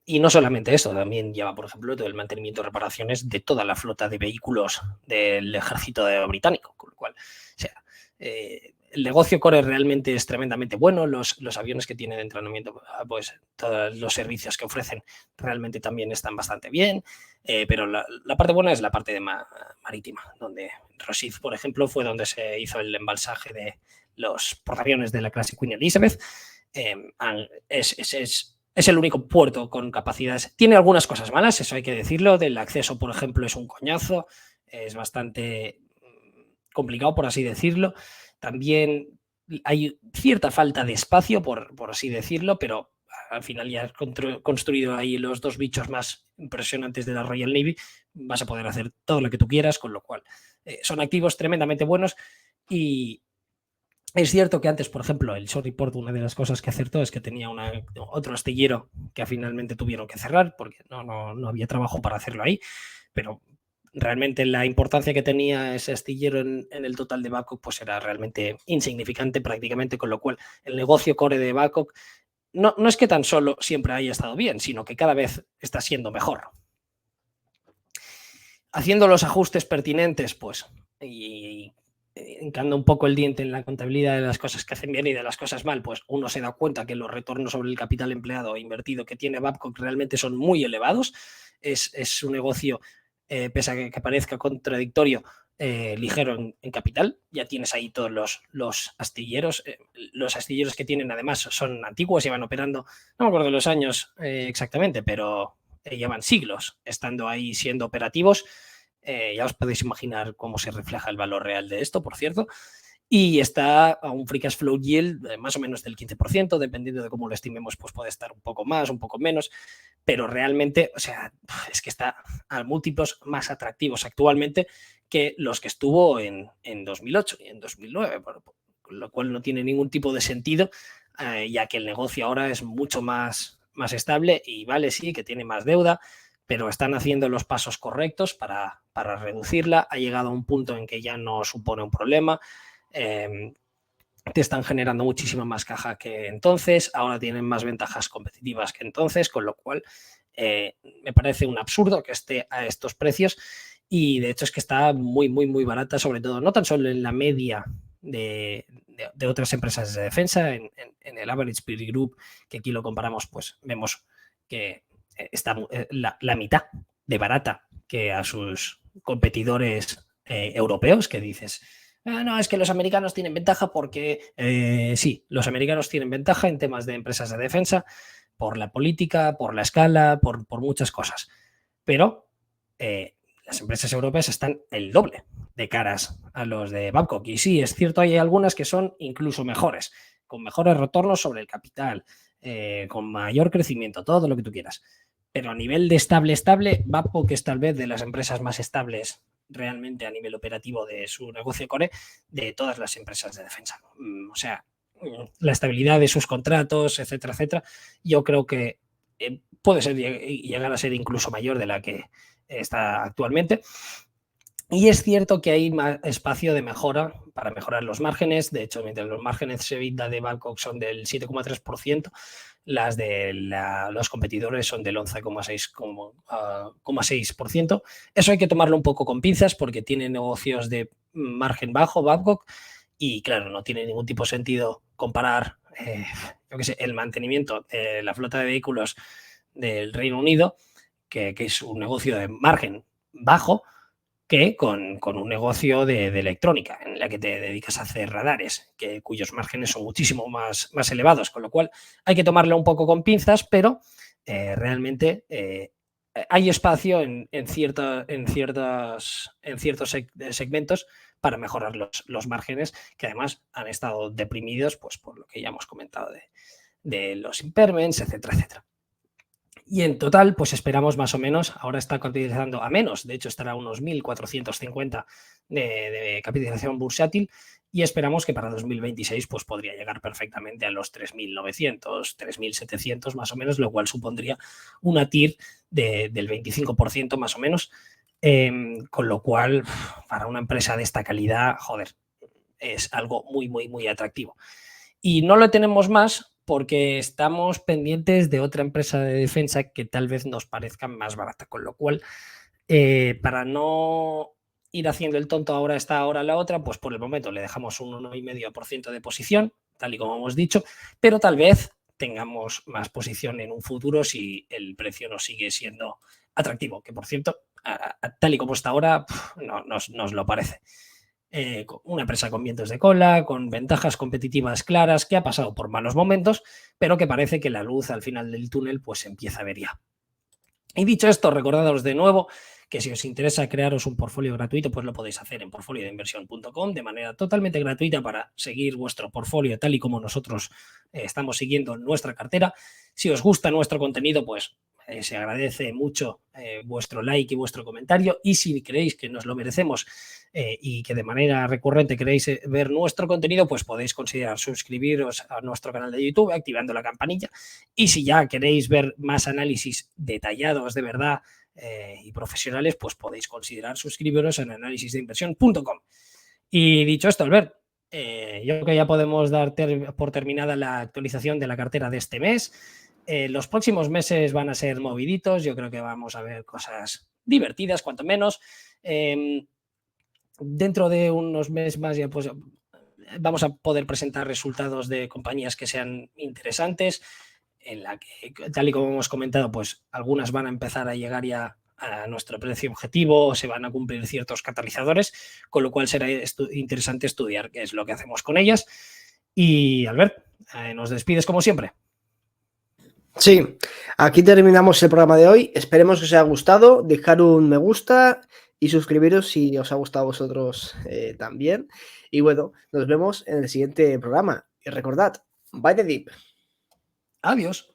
Y no solamente eso, también lleva, por ejemplo, todo el mantenimiento y reparaciones de toda la flota de vehículos del ejército británico, con lo cual, o sea, el negocio core realmente es tremendamente bueno. Los aviones que tienen de entrenamiento, pues todos los servicios que ofrecen realmente también están bastante bien, pero la parte buena es la parte marítima, donde Rosyth, por ejemplo, fue donde se hizo el embalsaje de los portaaviones de la clase Queen Elizabeth. Es el único puerto con capacidades. Tiene algunas cosas malas, eso hay que decirlo. Del acceso, por ejemplo, es un coñazo, es bastante complicado, por así decirlo. También hay cierta falta de espacio, por así decirlo, pero al final ya has construido ahí los 2 bichos más impresionantes de la Royal Navy, vas a poder hacer todo lo que tú quieras, con lo cual son activos tremendamente buenos. Y es cierto que antes, por ejemplo, el Short Report, una de las cosas que acertó es que tenía otro astillero que finalmente tuvieron que cerrar porque no había trabajo para hacerlo ahí, pero realmente la importancia que tenía ese astillero en el total de Babcock pues era realmente insignificante prácticamente, con lo cual el negocio core de Babcock no es que tan solo siempre haya estado bien, sino que cada vez está siendo mejor. Haciendo los ajustes pertinentes, pues, y hincando un poco el diente en la contabilidad de las cosas que hacen bien y de las cosas mal, pues uno se da cuenta que los retornos sobre el capital empleado e invertido que tiene Babcock realmente son muy elevados. Es un negocio, pese a que parezca contradictorio, ligero en capital. Ya tienes ahí todos los astilleros. Los astilleros que tienen además son antiguos, llevan operando, no me acuerdo los años exactamente, pero llevan siglos estando ahí siendo operativos. Ya os podéis imaginar cómo se refleja el valor real de esto, por cierto. Y está a un free cash flow yield más o menos del 15%, dependiendo de cómo lo estimemos, pues puede estar un poco más, un poco menos, pero realmente, o sea, es que está a múltiplos más atractivos actualmente que los que estuvo en 2008 y en 2009, por lo cual no tiene ningún tipo de sentido, ya que el negocio ahora es mucho más estable y vale, sí, que tiene más deuda, pero están haciendo los pasos correctos para reducirla. Ha llegado a un punto en que ya no supone un problema. Te están generando muchísima más caja que entonces, ahora tienen más ventajas competitivas que entonces, con lo cual me parece un absurdo que esté a estos precios, y de hecho es que está muy, muy, muy barata, sobre todo, no tan solo en la media de otras empresas de defensa, en el Average Peer Group, que aquí lo comparamos, pues vemos que está la mitad de barata que a sus competidores europeos, que dices, no, es que los americanos tienen ventaja porque sí, los americanos tienen ventaja en temas de empresas de defensa, por la política, por la escala, por muchas cosas. Pero las empresas europeas están el doble de caras a los de Babcock. Y sí, es cierto, hay algunas que son incluso mejores, con mejores retornos sobre el capital, con mayor crecimiento, todo lo que tú quieras. Pero a nivel de estable, Babcock es tal vez de las empresas más estables realmente a nivel operativo de su negocio core de todas las empresas de defensa. O sea, la estabilidad de sus contratos, etcétera, etcétera, yo creo que puede ser llegar a ser incluso mayor de la que está actualmente. Y es cierto que hay más espacio de mejora para mejorar los márgenes. De hecho, mientras los márgenes EBITDA de Babcock son del 7,3%, las de los competidores son del 11,6%. Eso hay que tomarlo un poco con pinzas porque tiene negocios de margen bajo Babcock y, claro, no tiene ningún tipo de sentido comparar yo qué sé, el mantenimiento de la flota de vehículos del Reino Unido, que es un negocio de margen bajo, que con un negocio de electrónica en la que te dedicas a hacer radares, cuyos márgenes son muchísimo más elevados, con lo cual hay que tomarlo un poco con pinzas, pero realmente hay espacio en ciertos segmentos para mejorar los márgenes, que además han estado deprimidos pues, por lo que ya hemos comentado de los impairments, etcétera, etcétera. Y en total, pues esperamos más o menos, ahora está capitalizando a menos, de hecho estará a unos 1.450 de capitalización bursátil y esperamos que para 2026 pues podría llegar perfectamente a los 3.900, 3.700 más o menos, lo cual supondría una TIR del 25% más o menos, con lo cual para una empresa de esta calidad, joder, es algo muy, muy, muy atractivo. Y no lo tenemos más porque estamos pendientes de otra empresa de defensa que tal vez nos parezca más barata, con lo cual, para no ir haciendo el tonto ahora esta, ahora la otra, pues por el momento le dejamos un 1,5% de posición, tal y como hemos dicho, pero tal vez tengamos más posición en un futuro si el precio nos sigue siendo atractivo, que por cierto, tal y como está ahora, no nos lo parece. Una empresa con vientos de cola, con ventajas competitivas claras, que ha pasado por malos momentos, pero que parece que la luz al final del túnel pues empieza a ver ya. Y dicho esto, recordaros de nuevo que si os interesa crearos un portfolio gratuito, pues lo podéis hacer en portfoliodeinversión.com de manera totalmente gratuita para seguir vuestro portfolio tal y como nosotros estamos siguiendo nuestra cartera. Si os gusta nuestro contenido, pues se agradece mucho vuestro like y vuestro comentario, y si creéis que nos lo merecemos y que de manera recurrente queréis ver nuestro contenido, pues podéis considerar suscribiros a nuestro canal de YouTube activando la campanilla, y si ya queréis ver más análisis detallados de verdad y profesionales, pues podéis considerar suscribiros en análisisdeinversión.com. Y dicho esto, Albert, yo creo que ya podemos dar por terminada la actualización de la cartera de este mes. Los próximos meses van a ser moviditos, yo creo que vamos a ver cosas divertidas, cuanto menos. Dentro de unos meses más ya pues vamos a poder presentar resultados de compañías que sean interesantes, en la que, tal y como hemos comentado, pues algunas van a empezar a llegar ya a nuestro precio objetivo, se van a cumplir ciertos catalizadores, con lo cual será interesante estudiar qué es lo que hacemos con ellas. Y Albert, nos despides como siempre. Sí, aquí terminamos el programa de hoy. Esperemos que os haya gustado. Dejar un me gusta y suscribiros si os ha gustado a vosotros también. Y bueno, nos vemos en el siguiente programa. Y recordad, bye the dip. Adiós.